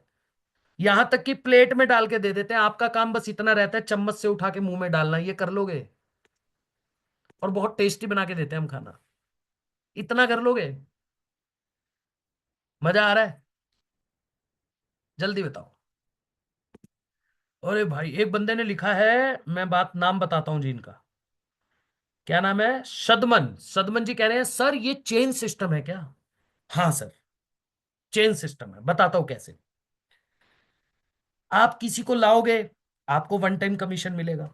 Speaker 1: यहां तक कि प्लेट में डाल के दे देते हैं। आपका काम बस इतना रहता है चम्मच से उठा के मुंह में डालना, ये कर लोगे? और बहुत टेस्टी बना के देते हैं हम खाना, इतना कर लोगे? मजा आ रहा है? जल्दी बताओ। अरे भाई, एक बंदे ने लिखा है, मैं बात नाम बताता हूं जी इनका, क्या नाम है, सदमन। सदमन जी कह रहे हैं सर ये चेन सिस्टम है क्या? हाँ सर, चेन सिस्टम है, बताता हूं कैसे। आप किसी को लाओगे, आपको वन टाइम कमीशन मिलेगा,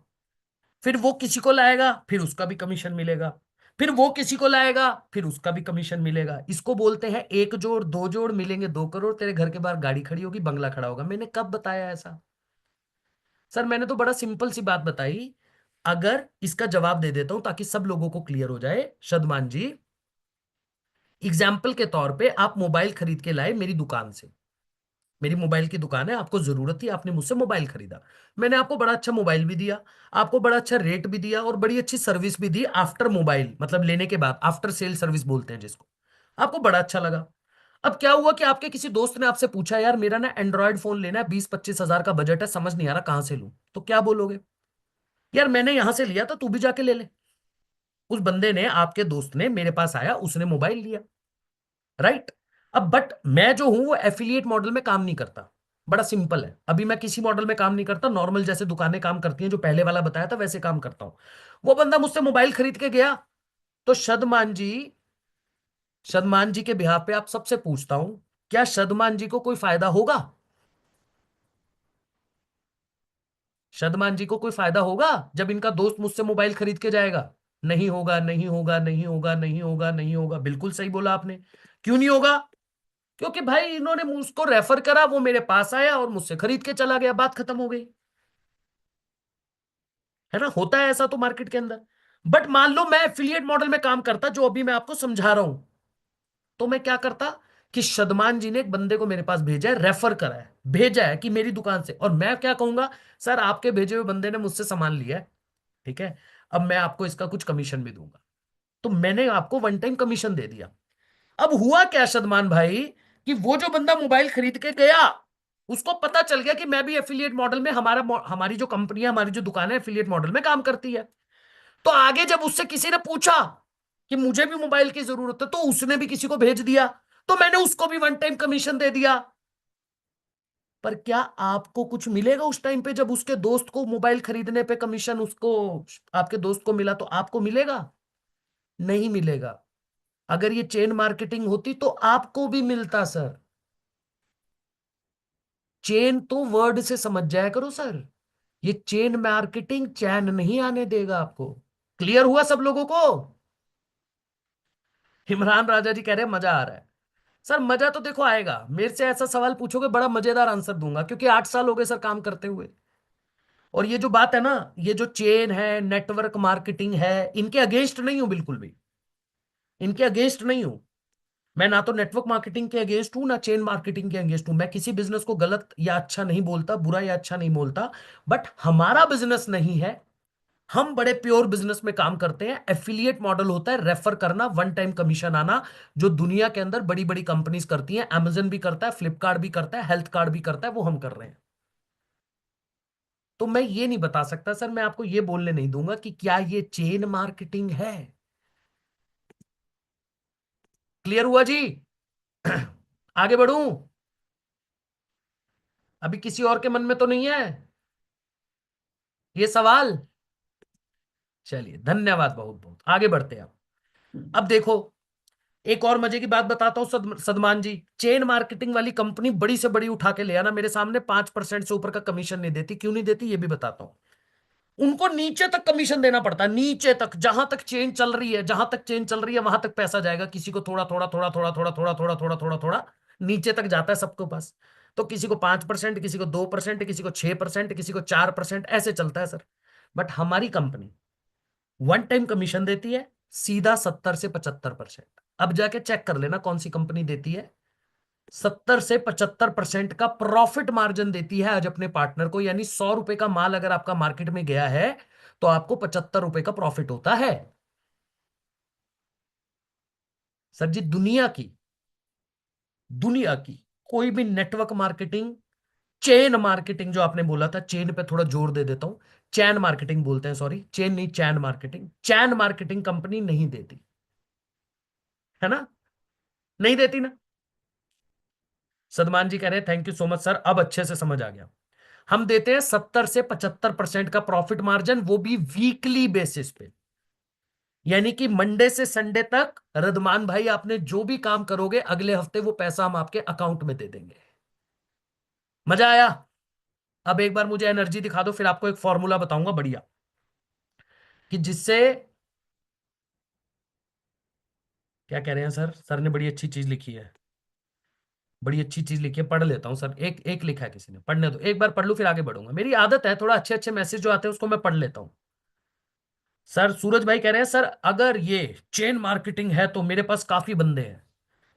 Speaker 1: फिर वो किसी को लाएगा, फिर उसका भी कमीशन मिलेगा, फिर वो किसी को लाएगा, फिर उसका भी कमीशन मिलेगा। इसको बोलते हैं एक जोड़, दो जोड़ मिलेंगे 2 करोड़, तेरे घर के बाहर गाड़ी खड़ी होगी, बंगला खड़ा होगा। मैंने कब बताया ऐसा? सर मैंने तो बड़ा सिंपल सी बात बताई। अगर इसका जवाब दे देता हूं ताकि सब लोगों को क्लियर हो जाए, शदमान जी, एग्जाम्पल के तौर पे आप मोबाइल खरीद के लाए मेरी दुकान से, मेरी मोबाइल की दुकान है, आपको जरूरत थी, आपने मुझसे मोबाइल खरीदा, मैंने आपको बड़ा अच्छा मोबाइल भी दिया, आपको बड़ा अच्छा रेट भी दिया और बड़ी अच्छी सर्विस भी दी आफ्टर मोबाइल, मतलब लेने के बाद, आफ्टर सेल सर्विस बोलते हैं जिसको। आपको बड़ा अच्छा लगा। अब क्या हुआ कि आपके किसी दोस्त ने आपसे पूछा, यार मेरा ना एंड्रॉयड फोन लेना है, 20-25 हजार का बजट है, समझ नहीं आ रहा कहां से लूं, तो क्या बोलोगे? यार मैंने यहां से लिया था, तू भी जाके ले ले। उस बंदे ने, आपके दोस्त ने मेरे पास आया, उसने मोबाइल लिया, राइट? अब बट मैं जो हूं वो एफिलिएट मॉडल में काम नहीं करता। बड़ा सिंपल है, अभी मैं किसी मॉडल में काम नहीं करता, नॉर्मल जैसे दुकानें काम करती हैं जो पहले वाला बताया था वैसे काम करता हूं। वो बंदा मुझसे मोबाइल खरीद के गया, तो शदमान जी के बिहाफ पे आप सबसे पूछता हूं, क्या शदमान जी को कोई फायदा होगा? शदमान जी को कोई फायदा होगा जब इनका दोस्त मुझसे मोबाइल खरीद के जाएगा? नहीं होगा, नहीं होगा, नहीं होगा, नहीं होगा, नहीं होगा। बिल्कुल सही बोला आपने। क्यों नहीं होगा? क्योंकि भाई इन्होंने मुझको रेफर करा, वो मेरे पास आया और मुझसे खरीद के चला गया, बात खत्म हो गई। है ना, होता है ऐसा तो मार्केट के अंदर। बट मान लो मैं एफिलिएट मॉडल में काम करता, जो अभी मैं आपको समझा रहा हूं, तो मैं क्या करता कि शदमान जी ने एक बंदे को मेरे पास भेजा है, रेफर करा है, भेजा है कि मेरी दुकान से, और मैं क्या कहूंगा, सर आपके भेजे हुए बंदे ने मुझसे सामान लिया है, ठीक है, अब मैं आपको इसका कुछ कमीशन भी दूंगा। तो मैंने आपको वन टाइम कमीशन दे दिया। अब हुआ क्या सदमान भाई, कि वो जो बंदा मोबाइल खरीद के गया, उसको पता चल गया कि मैं भी एफिलिएट मॉडल में, हमारी जो कंपनी है, हमारी जो दुकान है, एफिलिएट मॉडल में काम करती है। तो आगे जब उससे किसी ने पूछा कि मुझे भी मोबाइल की जरूरत है, तो उसने भी किसी को भेज दिया, तो मैंने उसको भी वन टाइम कमीशन दे दिया। पर क्या आपको कुछ मिलेगा उस टाइम पे, जब उसके दोस्त को मोबाइल खरीदने पे कमीशन उसको, आपके दोस्त को मिला, तो आपको मिलेगा? नहीं मिलेगा। अगर ये चेन मार्केटिंग होती तो आपको भी मिलता सर। चेन तो वर्ड से समझ जाया करो सर, ये चेन मार्केटिंग चैन नहीं आने देगा आपको। क्लियर हुआ सब लोगों को? इमरान राजा जी कह रहे हैं मजा आ रहा है। सर मजा तो देखो आएगा, मेरे से ऐसा सवाल पूछोगे बड़ा मजेदार आंसर दूंगा, क्योंकि 8 साल हो गए सर काम करते हुए। और ये जो बात है ना, ये जो चेन है, नेटवर्क मार्केटिंग है, इनके अगेंस्ट नहीं हूं बिल्कुल भी, इनके अगेंस्ट नहीं हूं। मैं ना तो नेटवर्क मार्केटिंग के अगेंस्ट हूं, ना चेन मार्केटिंग के अगेंस्ट हूं। मैं किसी बिजनेस को गलत या अच्छा नहीं बोलता, बुरा या अच्छा नहीं बोलता। बट हमारा बिजनेस नहीं है, हम बड़े प्योर बिजनेस में काम करते हैं। एफिलिएट मॉडल होता है रेफर करना, वन टाइम कमीशन आना, जो दुनिया के अंदर बड़ी बड़ी कंपनीज करती हैं। अमेजन भी करता है, फ्लिपकार्ट भी करता है, हेल्थ कार्ड भी करता है, वो हम कर रहे हैं। तो मैं ये नहीं बता सकता सर, मैं आपको ये बोलने नहीं दूंगा कि क्या ये चेन मार्केटिंग है। क्लियर हुआ जी? आगे बढ़ूं? अभी किसी और के मन में तो नहीं है ये सवाल? चलिए धन्यवाद, बहुत बहुत आगे बढ़ते हैं। अब देखो, एक और मजे की बात बताता हूं सदमान जी, चेन मार्केटिंग वाली कंपनी बड़ी से बड़ी उठा के ले आना मेरे सामने, 5% से ऊपर का कमीशन नहीं देती। क्यों नहीं देती ये भी बताता हूं। उनको नीचे तक कमीशन देना पड़ता है, नीचे तक, जहां तक चेन चल रही है, जहां तक चेन चल रही है वहां तक पैसा जाएगा। किसी को थोड़ा थोड़ा थोड़ा थोड़ा थोड़ा थोड़ा थोड़ा थोड़ा थोड़ा थोड़ा नीचे तक जाता है सबके पास। तो किसी को 5%, किसी को 2%, किसी को 6%, किसी को 4%, ऐसे चलता है सर। बट हमारी कंपनी वन टाइम कमीशन देती है सीधा 70 से 75%। अब जाके चेक कर लेना कौन सी कंपनी देती है। 70 से 75% का प्रॉफिट मार्जिन देती है आज अपने पार्टनर को। यानी 100 रुपए का माल अगर आपका मार्केट में गया है, तो आपको 75 रुपए का प्रॉफिट होता है। सर जी, दुनिया की कोई भी नेटवर्क मार्केटिंग, चेन मार्केटिंग, जो आपने बोला था, चेन पे थोड़ा जोर दे देता हूं, चैन मार्केटिंग बोलते हैं, सॉरी चेन नहीं, चैन मार्केटिंग, चैन मार्केटिंग कंपनी नहीं देती, है ना, नहीं देती ना। सदमान जी कह रहे हैं thank you so much sir, अब अच्छे से समझ आ गया। हम देते हैं 70 से 75% का प्रॉफिट मार्जिन, वो भी वीकली बेसिस पे। यानी कि मंडे से संडे तक रदमान भाई, आपने जो भी काम करोगे अगले हफ्ते वो पैसा हम आपके अकाउंट में दे देंगे। मजा आया? अब एक बार मुझे एनर्जी दिखा दो, फिर आपको एक फॉर्मूला बताऊंगा बढ़िया, कि जिससे, क्या कह रहे हैं सर? सर ने बड़ी अच्छी चीज लिखी है, बड़ी अच्छी चीज लिखी है, पढ़ लेता हूं सर। एक एक लिखा है किसी ने, पढ़ने दो, एक बार पढ़ लूं फिर आगे बढ़ूंगा। मेरी आदत है, थोड़ा अच्छे अच्छे मैसेज जो आते हैं उसको मैं पढ़ लेता हूं। सर सूरज भाई कह रहे हैं सर, अगर ये चेन मार्केटिंग है तो मेरे पास काफी बंदे हैं।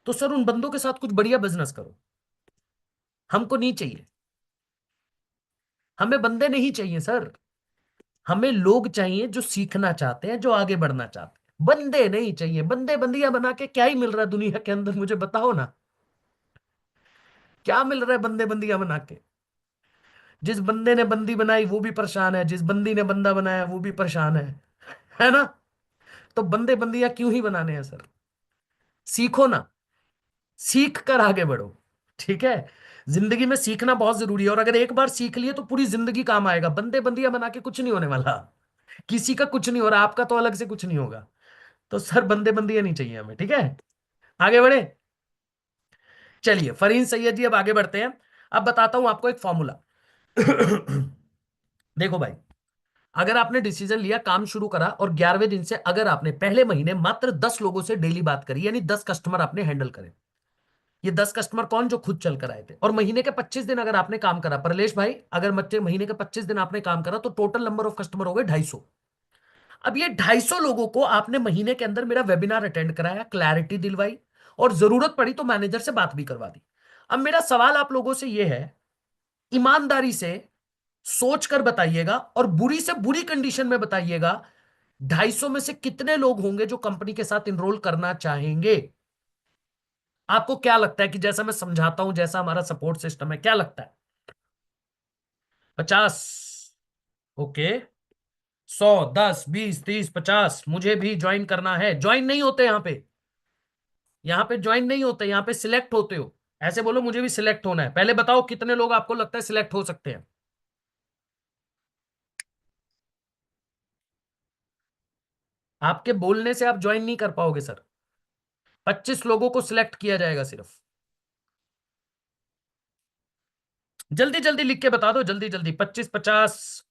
Speaker 1: तो सर उन बंदों के साथ कुछ बढ़िया बिजनेस करो। हमको नहीं चाहिए, हमें बंदे नहीं चाहिए सर, हमें लोग चाहिए जो सीखना चाहते हैं, जो आगे बढ़ना चाहते हैं। बंदे नहीं चाहिए। बंदे बंदियां बना के क्या ही मिल रहा है दुनिया के अंदर, मुझे बताओ ना, क्या मिल रहा है बंदे बंदियां बना के? जिस बंदे ने बंदी बनाई वो भी परेशान है, जिस बंदी ने बंदा बनाया वो भी परेशान है ना? तो बंदे बंदियां क्यों ही बनाने हैं सर? सीखो ना। सीख कर आगे बढ़ो। ठीक है, जिंदगी में सीखना बहुत जरूरी है, और अगर एक बार सीख लिए तो पूरी जिंदगी काम आएगा। बंदे बंदियां बना के कुछ नहीं होने वाला, किसी का कुछ नहीं हो रहा, आपका तो अलग से कुछ नहीं होगा। तो सर बंदे बंदियां नहीं चाहिए हमें, ठीक है। आगे बढ़े, चलिए फरीन सैयद जी अब आगे बढ़ते हैं। अब बताता हूं आपको एक फॉर्मूला। देखो भाई, अगर आपने डिसीजन लिया, काम शुरू करा, और 11वें दिन से अगर आपने पहले महीने मात्र 10 लोगों से डेली बात करी, यानी 10 कस्टमर आपने हैंडल करे। ये 10 कस्टमर कौन, जो खुद चल कर आए थे। और महीने के 25 दिन अगर आपने काम करा, प्रलेश भाई, अगर महीने के 25 दिन आपने काम करा तो टोटल नंबर ऑफ कस्टमर हो गए 250। अब ये 250 लोगों को आपने महीने के अंदर मेरा वेबिनार अटेंड कराया, क्लैरिटी दिलवाई, और जरूरत पड़ी तो मैनेजर से बात भी करवा दी। अब मेरा सवाल आप लोगों से यह है, ईमानदारी से सोच कर बताइएगा, और बुरी से बुरी कंडीशन में बताइएगा, 250 में से कितने लोग होंगे जो कंपनी के साथ इनरोल करना चाहेंगे। आपको क्या लगता है कि जैसा मैं समझाता हूं, जैसा हमारा सपोर्ट सिस्टम है, क्या लगता है? 50? ओके। 100, 10, 20, 30, 50, मुझे भी ज्वाइन करना है। ज्वाइन नहीं होते यहाँ पे, यहाँ पे ज्वाइन नहीं होते, यहाँ पे सिलेक्ट होते हो। ऐसे बोलो, मुझे भी सिलेक्ट होना है। पहले बताओ कितने लोग आपको लगता है सिलेक्ट हो सकते हैं। आपके बोलने से आप ज्वाइन नहीं कर पाओगे सर। 25 लोगों को सिलेक्ट किया जाएगा सिर्फ। जल्दी जल्दी लिख के बता दो, जल्दी जल्दी, 25, 50।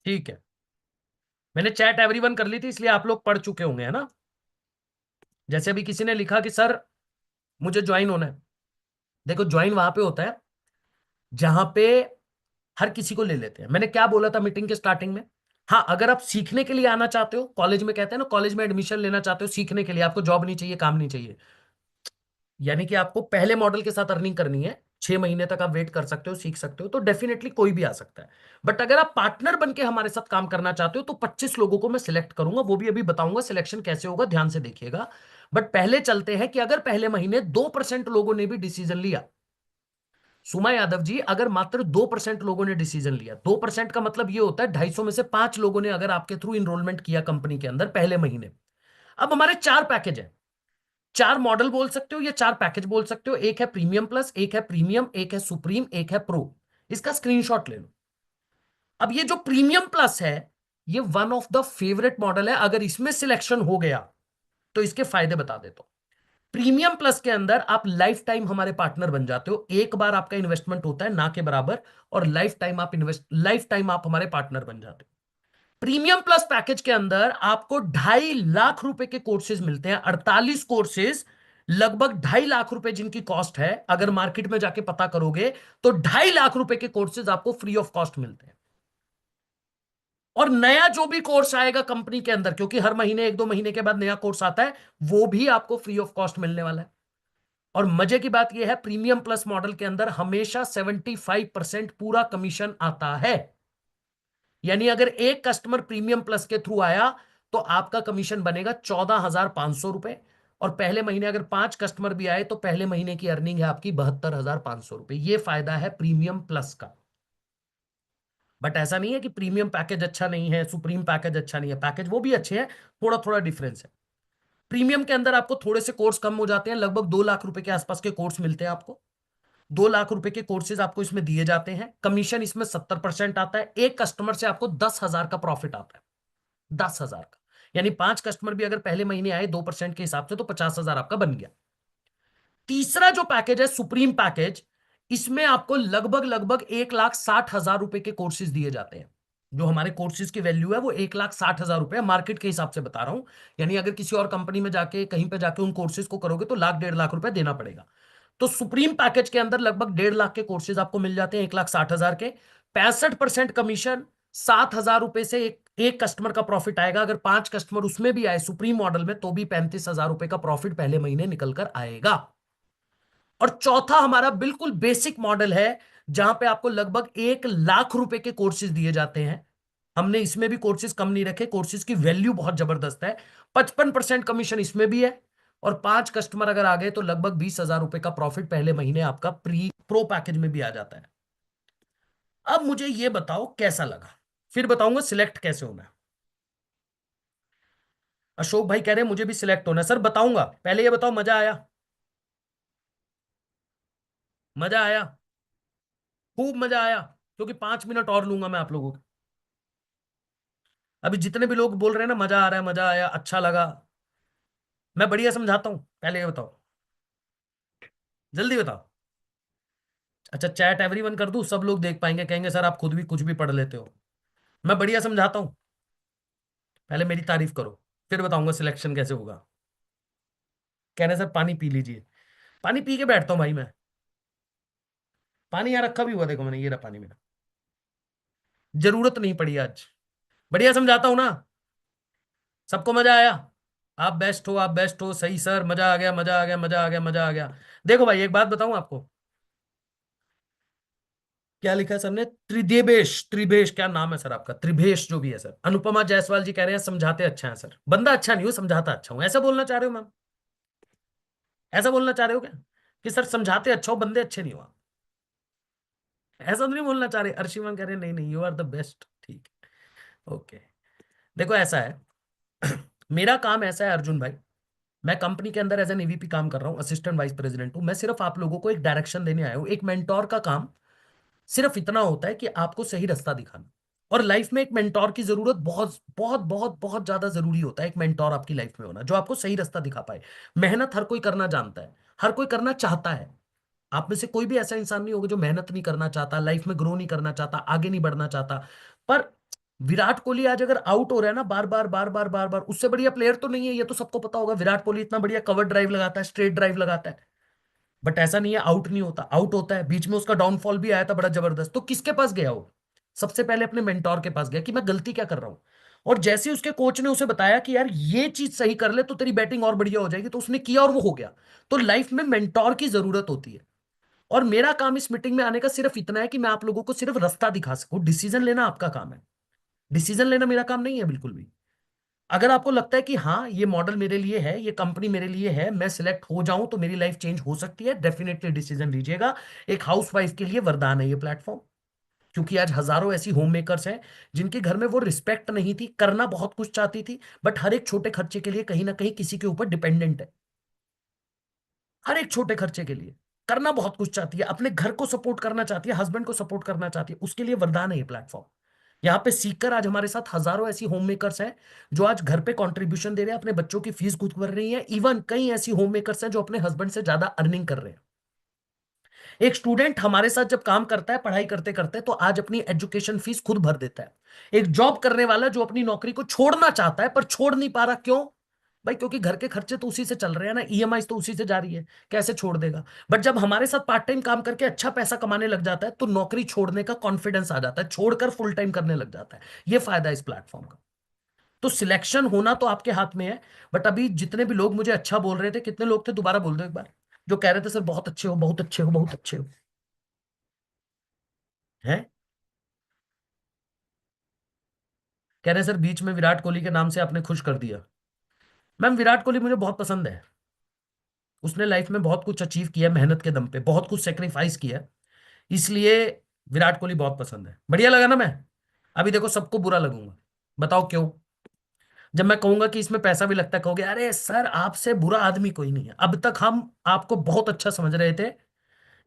Speaker 1: ठीक है, मैंने चैट एवरीवन कर ली थी, इसलिए आप लोग पढ़ चुके होंगे, है ना। जैसे अभी किसी ने लिखा कि सर मुझे ज्वाइन होना है। देखो, ज्वाइन वहां पे होता है जहां पे हर किसी को ले लेते हैं। मैंने क्या बोला था मीटिंग के स्टार्टिंग में? हाँ, अगर आप सीखने के लिए आना चाहते हो, कॉलेज में कहते हैं ना, कॉलेज में एडमिशन लेना चाहते हो सीखने के लिए, आपको जॉब नहीं चाहिए, काम नहीं चाहिए, यानी कि आपको पहले मॉडल के साथ अर्निंग करनी है, 6 महीने तक आप वेट कर सकते हो, सीख सकते हो, तो डेफिनेटली कोई भी आ सकता है। बट अगर आप पार्टनर बन के हमारे साथ काम करना चाहते हो तो 25 लोगों को मैं सिलेक्ट करूंगा, वो भी अभी बताऊंगा सिलेक्शन कैसे होगा, ध्यान से देखिएगा। बट पहले चलते हैं कि अगर पहले महीने 2% लोगों ने भी डिसीजन लिया, सुमा यादव जी, अगर मात्र 2% लोगों ने डिसीजन लिया, 2% का मतलब ये होता है 250 में से 5 लोगों ने अगर आपके थ्रू इनरोलमेंट किया कंपनी के अंदर पहले महीने। अब हमारे 4 पैकेज है, 4 मॉडल बोल सकते हो या 4 पैकेज बोल सकते हो। एक है प्रीमियम प्लस, एक है प्रीमियम, एक है सुप्रीम, एक है प्रो। इसका स्क्रीनशॉट ले लो। अब ये जो प्रीमियम प्लस है, ये one of the favourite model है। अगर इसमें सिलेक्शन हो गया तो इसके फायदे बता देता हूं। प्रीमियम प्लस के अंदर आप लाइफ टाइम हमारे पार्टनर बन जाते हो, एक बार आपका इन्वेस्टमेंट होता है ना के बराबर, और लाइफ टाइम आप हमारे पार्टनर बन जाते हो। प्रीमियम प्लस पैकेज के अंदर आपको 2.5 लाख रुपए के कोर्सेज मिलते हैं, 48 कोर्सेज, लगभग 2.5 लाख रुपए जिनकी कॉस्ट है। अगर मार्केट में जाके पता करोगे तो 2.5 लाख रुपए के कोर्सेज आपको फ्री ऑफ कॉस्ट मिलते हैं। और नया जो भी कोर्स आएगा कंपनी के अंदर, क्योंकि हर महीने 1-2 महीने के बाद नया कोर्स आता है, वो भी आपको फ्री ऑफ कॉस्ट मिलने वाला है। और मजे की बात यह है, प्रीमियम प्लस मॉडल के अंदर हमेशा 75% पूरा कमीशन आता है। यानी अगर एक कस्टमर प्रीमियम प्लस के थ्रू आया तो आपका कमीशन बनेगा 14,500 रुपए। और पहले महीने अगर 5 कस्टमर भी आए तो पहले महीने की अर्निंग है आपकी 72,500 रुपए। ये फायदा है प्रीमियम प्लस का। बट ऐसा नहीं है कि प्रीमियम पैकेज अच्छा नहीं है, सुप्रीम पैकेज अच्छा नहीं है, पैकेज वो भी अच्छे हैं, थोड़ा थोड़ा डिफरेंस है। प्रीमियम के अंदर आपको थोड़े से कोर्स कम हो जाते हैं, लगभग 2 लाख रुपए के आसपास के कोर्स मिलते हैं आपको। 2 लाख रुपए के कोर्सेज आपको इसमें दिए जाते हैं। कमीशन इसमें 70% आता है। एक कस्टमर से आपको 10,000 का प्रॉफिट आता है, 10,000 का। यानी 5 कस्टमर भी अगर पहले महीने आए 2% के हिसाब से तो 50,000 आपका बन गया। तीसरा जो पैकेज है सुप्रीम पैकेज, इसमें आपको लगभग लगभग 1,60,000 रुपए के कोर्सेज दिए जाते हैं। जो हमारे कोर्सेज की वैल्यू है वो 1,60,000 रुपए मार्केट के हिसाब से बता रहा हूं। यानी अगर किसी और कंपनी में जाके कहीं पे जाके उन कोर्सेज को करोगे तो लाख 1.5 लाख रुपए देना पड़ेगा। तो सुप्रीम पैकेज के अंदर लगभग 1.5 लाख के कोर्सेज आपको मिल जाते हैं, 1,60,000 के। 65% कमीशन, 7,000 रुपए से एक कस्टमर का प्रॉफिट आएगा। अगर 5 कस्टमर उसमें भी आए सुप्रीम मॉडल में तो भी 35,000 रुपए का प्रॉफिट पहले महीने निकल कर आएगा। और चौथा हमारा बिल्कुल बेसिक मॉडल है, जहां पे आपको लगभग 1 लाख रुपए के कोर्सेज दिए जाते हैं। हमने इसमें भी कोर्सेज कम नहीं रखे, कोर्सेज की वैल्यू बहुत जबरदस्त है। 55% कमीशन इसमें भी है। और 5 कस्टमर अगर आ गए तो लगभग 20,000 रुपए का प्रॉफिट पहले महीने आपका प्रो पैकेज में भी आ जाता है। अब मुझे ये बताओ कैसा लगा। फिर बताऊंगा सिलेक्ट कैसे होना है। अशोक भाई कह रहे हैं मुझे भी सिलेक्ट होना है। सर बताऊंगा, पहले ये बताओ मजा आया? मजा आया? खूब मजा आया? क्योंकि 5 मिनट और लूंगा मैं आप लोगों को। अभी जितने भी लोग बोल रहे हैं ना मजा आ रहा है, मजा आया, अच्छा लगा, मैं बढ़िया समझाता हूँ, पहले ये बताओ, जल्दी बताओ। अच्छा चैट एवरीवन कर दूं, सब लोग देख पाएंगे, कहेंगे सर आप खुद भी कुछ भी पढ़ लेते हो। मैं बढ़िया समझाता हूँ, पहले मेरी तारीफ करो, फिर बताऊंगा सिलेक्शन कैसे होगा। कह रहे हैं सर पानी पी लीजिए। पानी पी के बैठता हूँ भाई मैं। पानी यहाँ रखा भी हुआ, देखो मैंने, ये रहा पानी मेरा। जरूरत नहीं पड़ी आज। बढ़िया समझाता हूँ ना? सबको मजा आया? आप बेस्ट हो, आप बेस्ट हो, सही सर, मजा आ गया, मजा आ गया, मजा आ गया, मजा आ गया। देखो भाई एक बात बताऊं आपको, क्या लिखा है सर ने? त्रिदेवेश, त्रिभेश क्या नाम है सर आपका? त्रिभेश जो भी है सर। अनुपमा जायसवाल जी कह रहे हैं समझाते अच्छा है सर। बंदा अच्छा नहीं हो, समझाता अच्छा हूं, ऐसा बोलना चाह रहे हो मैम? ऐसा बोलना चाह रहे हो क्या कि सर समझाते अच्छा हो, बंदे अच्छे नहीं हो आप? ऐसा तो नहीं बोलना चाह रहे? अर्शिमन कह रहे हैं नहीं नहीं, यू आर द बेस्ट। ठीक है, ओके। देखो ऐसा है, मेरा काम ऐसा है अर्जुन भाई, मैं कंपनी के अंदर एज एन ईवीपी काम कर रहा हूँ, असिस्टेंट वाइस प्रेसिडेंट हूँ। मैं सिर्फ आप लोगों को एक डायरेक्शन देने आया हूँ। एक मेंटोर का काम सिर्फ इतना होता है कि आपको सही रास्ता दिखाना। और लाइफ में एक मेंटोर की जरूरत बहुत बहुत बहुत बहुत ज्यादा जरूरी होता है। एक मेंटोर आपकी लाइफ में होना जो आपको सही रास्ता दिखा पाए। मेहनत हर कोई करना जानता है, हर कोई करना चाहता है। आप में से कोई भी ऐसा इंसान नहीं होगा जो मेहनत नहीं करना चाहता, लाइफ में ग्रो नहीं करना चाहता, आगे नहीं बढ़ना चाहता। पर विराट कोहली आज अगर आउट हो रहा है ना बार बार बार बार बार बार, उससे बढ़िया प्लेयर तो नहीं है, ये तो सबको पता होगा। विराट कोहली इतना बढ़िया कवर ड्राइव लगाता है, स्ट्रेट ड्राइव लगाता है, बट ऐसा नहीं है आउट नहीं होता, आउट होता है। बीच में उसका डाउनफॉल भी आया था बड़ा जबरदस्त। तो किसके पास गया वो? सबसे पहले अपने मेंटोर के पास गया कि मैं गलती क्या कर रहा हूं। और जैसे ही उसके कोच ने उसे बताया कि यार ये चीज सही कर ले तो तेरी बैटिंग और बढ़िया हो जाएगी, तो उसने किया और वो हो गया। तो लाइफ में मेंटोर की जरूरत होती है। और मेरा काम इस मीटिंग में आने का सिर्फ इतना है कि मैं आप लोगों को सिर्फ रास्ता दिखा सकूं। डिसीजन लेना आपका काम है, डिसीजन लेना मेरा काम नहीं है बिल्कुल भी। अगर आपको लगता है कि हाँ ये मॉडल मेरे लिए है, ये कंपनी मेरे लिए है, मैं सिलेक्ट हो जाऊं तो मेरी लाइफ चेंज हो सकती है, डेफिनेटली डिसीजन लीजिएगा। एक हाउसवाइफ के लिए वरदान है ये प्लेटफॉर्म। क्योंकि आज हजारों ऐसी होम मेकर्स हैं जिनके घर में वो रिस्पेक्ट नहीं थी, करना बहुत कुछ चाहती थी, बट हर एक छोटे खर्चे के लिए कहीं ना कहीं किसी के ऊपर डिपेंडेंट है। हर एक छोटे खर्चे के लिए करना बहुत कुछ चाहती है, अपने घर को सपोर्ट करना चाहती है, हस्बैंड को सपोर्ट करना चाहती है, उसके लिए वरदान है ये प्लेटफॉर्म। यहाँ पे सीखकर आज हमारे साथ हजारों ऐसी होम मेकर्स हैं जो आज घर पे कंट्रीब्यूशन दे रहे हैं, अपने बच्चों की फीस खुद भर रही हैं। इवन कई ऐसी होम मेकर्स हैं जो अपने हस्बैंड से ज्यादा अर्निंग कर रहे हैं। एक स्टूडेंट हमारे साथ जब काम करता है पढ़ाई करते करते, तो आज अपनी एजुकेशन फीस खुद भर देता है। एक जॉब करने वाला जो अपनी नौकरी को छोड़ना चाहता है पर छोड़ नहीं पा रहा, क्यों? भाई क्योंकि घर के खर्चे तो उसी से चल रहे हैं ना, ईएमआई तो उसी से जा रही है, कैसे छोड़ देगा? बट जब हमारे साथ पार्ट टाइम काम करके अच्छा पैसा कमाने लग जाता है तो नौकरी छोड़ने का कॉन्फिडेंस आ जाता है, छोड़कर फुल टाइम करने लग जाता है। ये फायदा है इस प्लेटफॉर्म का। तो सिलेक्शन होना तो आपके हाथ में है। बट अभी जितने भी लोग मुझे अच्छा बोल रहे थे, कितने लोग थे दोबारा बोल दो एक बार, जो कह रहे थे सर बहुत अच्छे हो, बहुत अच्छे हो, बहुत अच्छे हो। हैं? कह रहे हैं सर बीच में विराट कोहली के नाम से आपने खुश कर दिया। मैम विराट कोहली मुझे बहुत पसंद है। उसने लाइफ में बहुत कुछ अचीव किया, मेहनत के दम पे बहुत कुछ सेक्रीफाइस किया, इसलिए विराट कोहली बहुत पसंद है। बढ़िया लगा ना मैं? अभी देखो सबको बुरा लगूंगा, बताओ क्यों? जब मैं कहूंगा कि इसमें पैसा भी लगता है, कहोगे अरे सर आपसे बुरा आदमी कोई नहीं है। अब तक हम आपको बहुत अच्छा समझ रहे थे,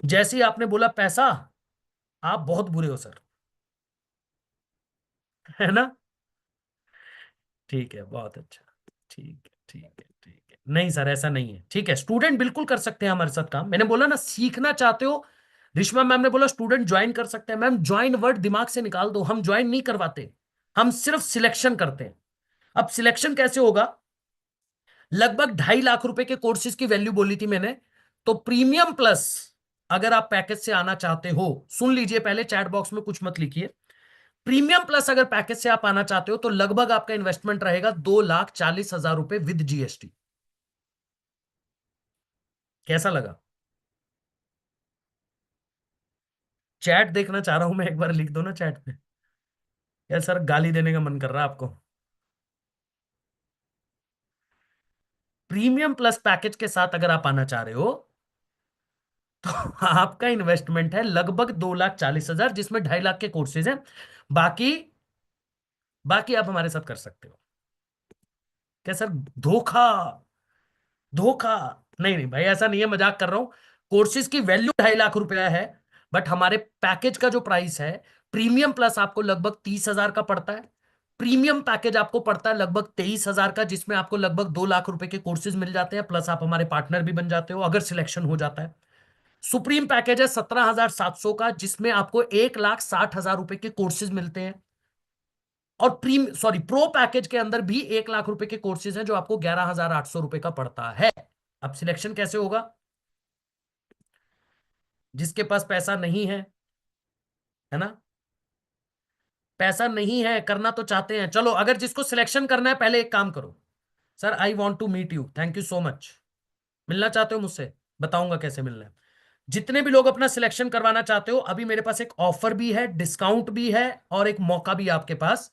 Speaker 1: जैसे ही आपने बोला पैसा, आप बहुत बुरे हो सर। है ना? ठीक है, बहुत अच्छा। ठीक है, ठीक है, ठीक है। नहीं सर ऐसा नहीं है, ठीक है, स्टूडेंट बिल्कुल कर सकते हैं हमारे साथ काम। मैंने बोला ना सीखना चाहते हो, रिश्मा मैम ने बोला स्टूडेंट ज्वाइन कर सकते हैं। मैम ज्वाइन वर्ड दिमाग से निकाल दो, हम ज्वाइन नहीं करवाते, हम सिर्फ सिलेक्शन करते हैं। अब सिलेक्शन कैसे होगा? लगभग 2.5 लाख रुपए के कोर्सेज की वैल्यू बोली थी मैंने। तो प्रीमियम प्लस अगर आप पैकेज से आना चाहते हो, सुन लीजिए, पहले चैट बॉक्स में कुछ मत लिखिए। प्रीमियम प्लस अगर पैकेज से आप आना चाहते हो तो लगभग आपका इन्वेस्टमेंट रहेगा 2,40,000 रुपए विद जीएसटी। कैसा लगा? चैट देखना चाह रहा हूं मैं, एक बार लिख दो ना चैट पे। यार सर गाली देने का मन कर रहा है आपको। प्रीमियम प्लस पैकेज के साथ अगर आप आना चाह रहे हो तो आपका इन्वेस्टमेंट है लगभग 2,40,000, जिसमें 2.5 लाख के कोर्सेज हैं। बाकी बाकी आप हमारे साथ कर सकते हो। क्या सर? धोखा? धोखा? नहीं नहीं भाई, ऐसा नहीं है, मजाक कर रहा हूं। कोर्सेज की वैल्यू 2.5 लाख रुपया है, बट हमारे पैकेज का जो प्राइस है, प्रीमियम प्लस आपको लगभग 30,000 का पड़ता है। प्रीमियम पैकेज आपको पड़ता है लगभग 23,000 का, जिसमें आपको लगभग 2 लाख रुपए के कोर्सेज मिल जाते हैं, प्लस आप हमारे पार्टनर भी बन जाते हो अगर सिलेक्शन हो जाता है। सुप्रीम पैकेज है 17,700 का, जिसमें आपको 1,60,000 रुपए के कोर्सेज मिलते हैं। और प्रो पैकेज के अंदर भी 1 लाख रुपए के कोर्सेज हैं, जो आपको 11,800 रुपए का पड़ता है। अब सिलेक्शन कैसे होगा? जिसके पास पैसा नहीं है ना, पैसा नहीं है, करना तो चाहते हैं, चलो अगर जिसको सिलेक्शन करना है, पहले एक काम करो। Sir I want to meet you, thank you so much. मिलना चाहते हो मुझसे? बताऊंगा कैसे मिलना है। जितने भी लोग अपना सिलेक्शन करवाना चाहते हो, अभी मेरे पास एक ऑफर भी है, डिस्काउंट भी है, और एक मौका भी है आपके पास,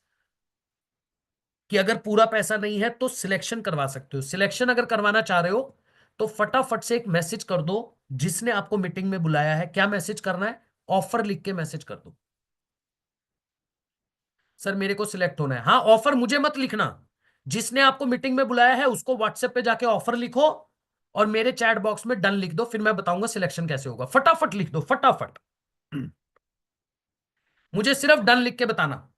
Speaker 1: कि अगर पूरा पैसा नहीं है तो सिलेक्शन करवा सकते हो। सिलेक्शन अगर करवाना चाह रहे हो तो फटाफट से एक मैसेज कर दो, जिसने आपको मीटिंग में बुलाया है। क्या मैसेज करना है? ऑफर लिख के मैसेज कर दो। सर मेरे को सिलेक्ट होना है, हाँ ऑफर मुझे मत लिखना, जिसने आपको मीटिंग में बुलाया है उसको व्हाट्सएप पे जाके ऑफर लिखो, और मेरे चैट बॉक्स में डन लिख दो, फिर मैं बताऊंगा सिलेक्शन कैसे होगा। फटाफट लिख दो, फटाफट। मुझे सिर्फ डन लिख के बताना।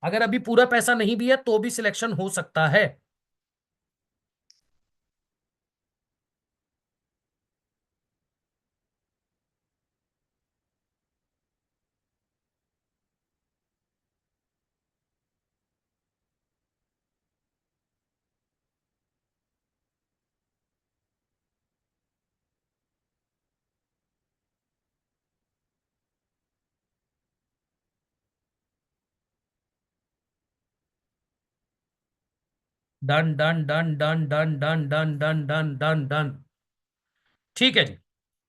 Speaker 1: अगर अभी पूरा पैसा नहीं भी है तो भी सिलेक्शन हो सकता है। Done done done done done done done done done done done. ठीक है जी।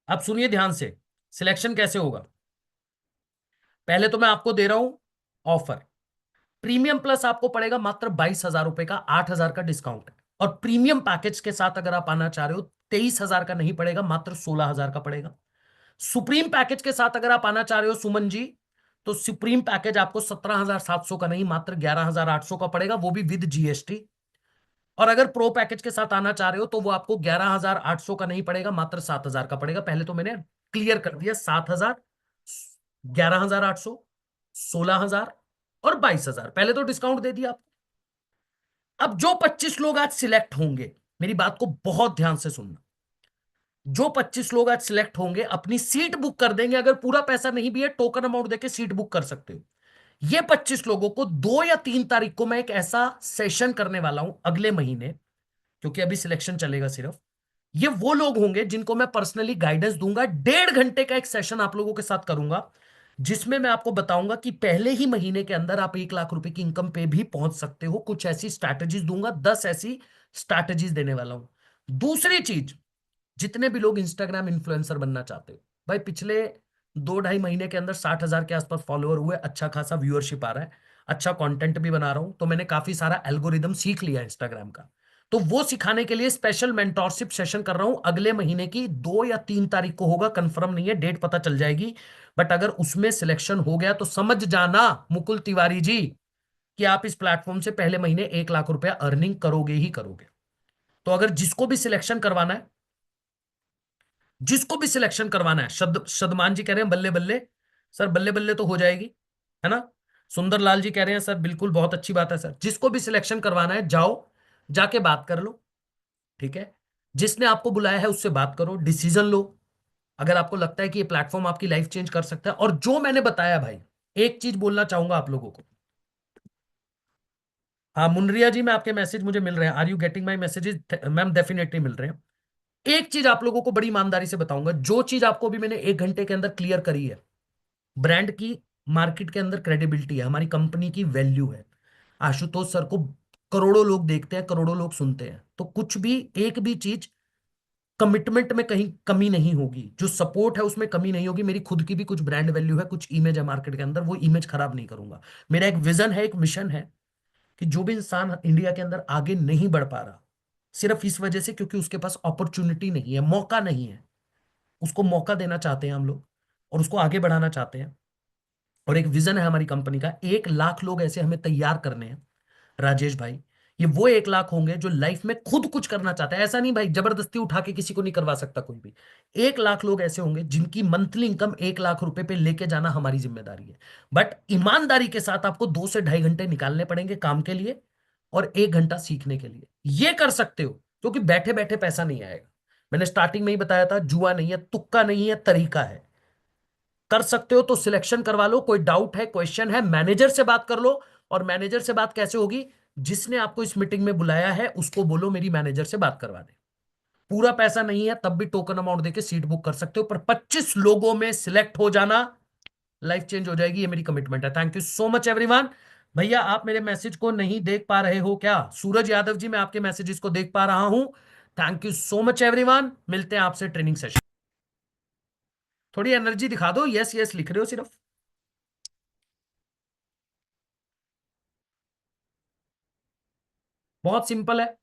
Speaker 1: अब सुनिए ध्यान से, सिलेक्शन कैसे होगा। पहले तो मैं आपको दे रहा हूं ऑफर। प्रीमियम प्लस आपको पड़ेगा मात्र 22,000 रुपए का, 8,000 का डिस्काउंट है। और प्रीमियम पैकेज के साथ अगर आप आना चाह रहे हो, 23,000 का नहीं पड़ेगा, मात्र 16,000 का पड़ेगा। सुप्रीम पैकेज के साथ अगर आप आना चाह रहे हो सुमन जी, तो सुप्रीम पैकेज आपको 17,700 का नहीं, मात्र 11,800 का पड़ेगा, वो भी विद जीएसटी। और अगर प्रो पैकेज के साथ आना चाह रहे हो तो वो आपको 11,800 का नहीं पड़ेगा, मात्र 7,000 का पड़ेगा। पहले तो मैंने क्लियर कर दिया, 7,000, 11,800, 16,000 और 22,000, पहले तो डिस्काउंट दे दिया आपको। अब जो 25 लोग आज सिलेक्ट होंगे, मेरी बात को बहुत ध्यान से सुनना, जो 25 लोग आज सिलेक्ट होंगे अपनी सीट बुक कर देंगे। अगर पूरा पैसा नहीं भी है, टोकन अमाउंट देके सीट बुक कर सकते हो। ये 25 लोगों को 2 या 3 तारीख को मैं एक ऐसा सेशन करने वाला हूं अगले महीने, क्योंकि अभी सिलेक्शन चलेगा सिर्फ। ये वो लोग होंगे जिनको मैं पर्सनली गाइडेंस दूंगा, 1.5 घंटे का एक सेशन आप लोगों के साथ करूंगा, जिसमें मैं आपको बताऊंगा कि पहले ही महीने के अंदर आप 1 लाख रुपए की इनकम पे भी पहुंच सकते हो। कुछ ऐसी स्ट्रैटेजीज दूंगा, 10 ऐसी स्ट्रैटेजीज देने वाला हूं। दूसरी चीज, जितने भी लोग इंस्टाग्राम इन्फ्लुएंसर बनना चाहते हो, भाई पिछले 2-2.5 महीने के अंदर 60,000 के आसपास फॉलोअर हुए, अच्छा खासा व्यूअरशिप आ रहा है, अच्छा कंटेंट भी बना रहा हूं, तो मैंने काफी सारा एल्गोरिदम सीख लिया इंस्टाग्राम का। तो वो सिखाने के लिए स्पेशल मेंटोरशिप सेशन कर रहा हूं अगले महीने की 2 या 3 तारीख को होगा, कंफर्म नहीं है, डेट पता चल जाएगी। बट अगर उसमें सिलेक्शन हो गया तो समझ जाना मुकुल तिवारी जी, कि आप इस प्लेटफॉर्म से पहले महीने 1 लाख रुपया अर्निंग करोगे ही करोगे। तो अगर जिसको भी सिलेक्शन करवाना है, जिसको भी सिलेक्शन करवाना है, शदमान जी कह रहे हैं बल्ले बल्ले। सर बल्ले बल्ले तो हो जाएगी, है ना। सुंदर लाल जी कह रहे हैं सर बिल्कुल बहुत अच्छी बात है सर। जिसको भी सिलेक्शन करवाना है, जाओ जाके बात कर लो, ठीक है। जिसने आपको बुलाया है उससे बात करो, डिसीजन लो। अगर आपको लगता है कि ये प्लेटफॉर्म आपकी लाइफ चेंज कर सकता है, और जो मैंने बताया भाई, एक चीज बोलना चाहूंगा आप लोगों को। हाँ मुनरिया जी, मैं आपके मैसेज मुझे मिल रहे हैं, are you getting my messages? Ma'am definitely मिल रहे हैं। एक चीज आप लोगों को बड़ी ईमानदारी से बताऊंगा, जो चीज आपको भी मैंने 1 घंटे के अंदर क्लियर करी है, ब्रांड की मार्केट के अंदर क्रेडिबिलिटी है, हमारी कंपनी की वैल्यू है। आशुतोष सर को करोड़ों लोग देखते हैं, करोड़ों लोग सुनते हैं, तो कुछ भी एक भी चीज कमिटमेंट में कहीं कमी नहीं होगी, जो सपोर्ट है उसमें कमी नहीं होगी। मेरी खुद की भी कुछ ब्रांड वैल्यू है, कुछ इमेज है मार्केट के अंदर, वो इमेज खराब नहीं करूंगा। मेरा एक विजन है, एक मिशन है, कि जो भी इंसान इंडिया के अंदर आगे नहीं बढ़ पा रहा, सिर्फ इस वजह से क्योंकि उसके पास अपॉर्चुनिटी नहीं है, मौका नहीं है, उसको मौका देना चाहते हैं हम लोग, और उसको आगे बढ़ाना चाहते हैं। और एक विजन है हमारी कंपनी का, 1 लाख लोग ऐसे हमें तैयार करने हैं राजेश भाई। ये वो 1 लाख होंगे जो लाइफ में खुद कुछ करना चाहते हैं, ऐसा नहीं भाई जबरदस्ती उठा के किसी को नहीं करवा सकता कोई भी। 1 लाख लोग ऐसे होंगे जिनकी मंथली इनकम 1 लाख रुपए पे लेके जाना हमारी जिम्मेदारी है। बट ईमानदारी के साथ आपको 2 से ढाई घंटे निकालने पड़ेंगे काम के लिए और 1 घंटा सीखने के लिए। ये कर सकते हो, क्योंकि बैठे बैठे पैसा नहीं आएगा। मैंने स्टार्टिंग में ही बताया था, जुआ नहीं है, तुक्का नहीं है, तरीका है। कर सकते हो तो सिलेक्शन करवा लो, कोई डाउट है, क्वेश्चन है, मैनेजर से बात कर लो। और मैनेजर से बात कैसे होगी? जिसने आपको इस मीटिंग में बुलाया है उसको बोलो मेरी मैनेजर से बात करवा दे। पूरा पैसा नहीं है तब भी टोकन अमाउंट देके सीट बुक कर सकते हो, पर 25 लोगों में सिलेक्ट हो जाना, लाइफ चेंज हो जाएगी, ये मेरी कमिटमेंट है। Thank you so much everyone. भैया आप मेरे मैसेज को नहीं देख पा रहे हो क्या? सूरज यादव जी, मैं आपके मैसेजेस को देख पा रहा हूं। Thank you so much everyone, मिलते हैं आपसे ट्रेनिंग सेशन। थोड़ी एनर्जी दिखा दो, यस यस लिख रहे हो सिर्फ। बहुत सिंपल है।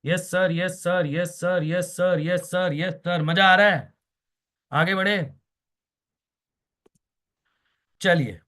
Speaker 1: Yes sir, yes sir, yes sir, yes sir, yes sir, yes sir, मजा आ रहा है। आगे बढ़े, चलिए।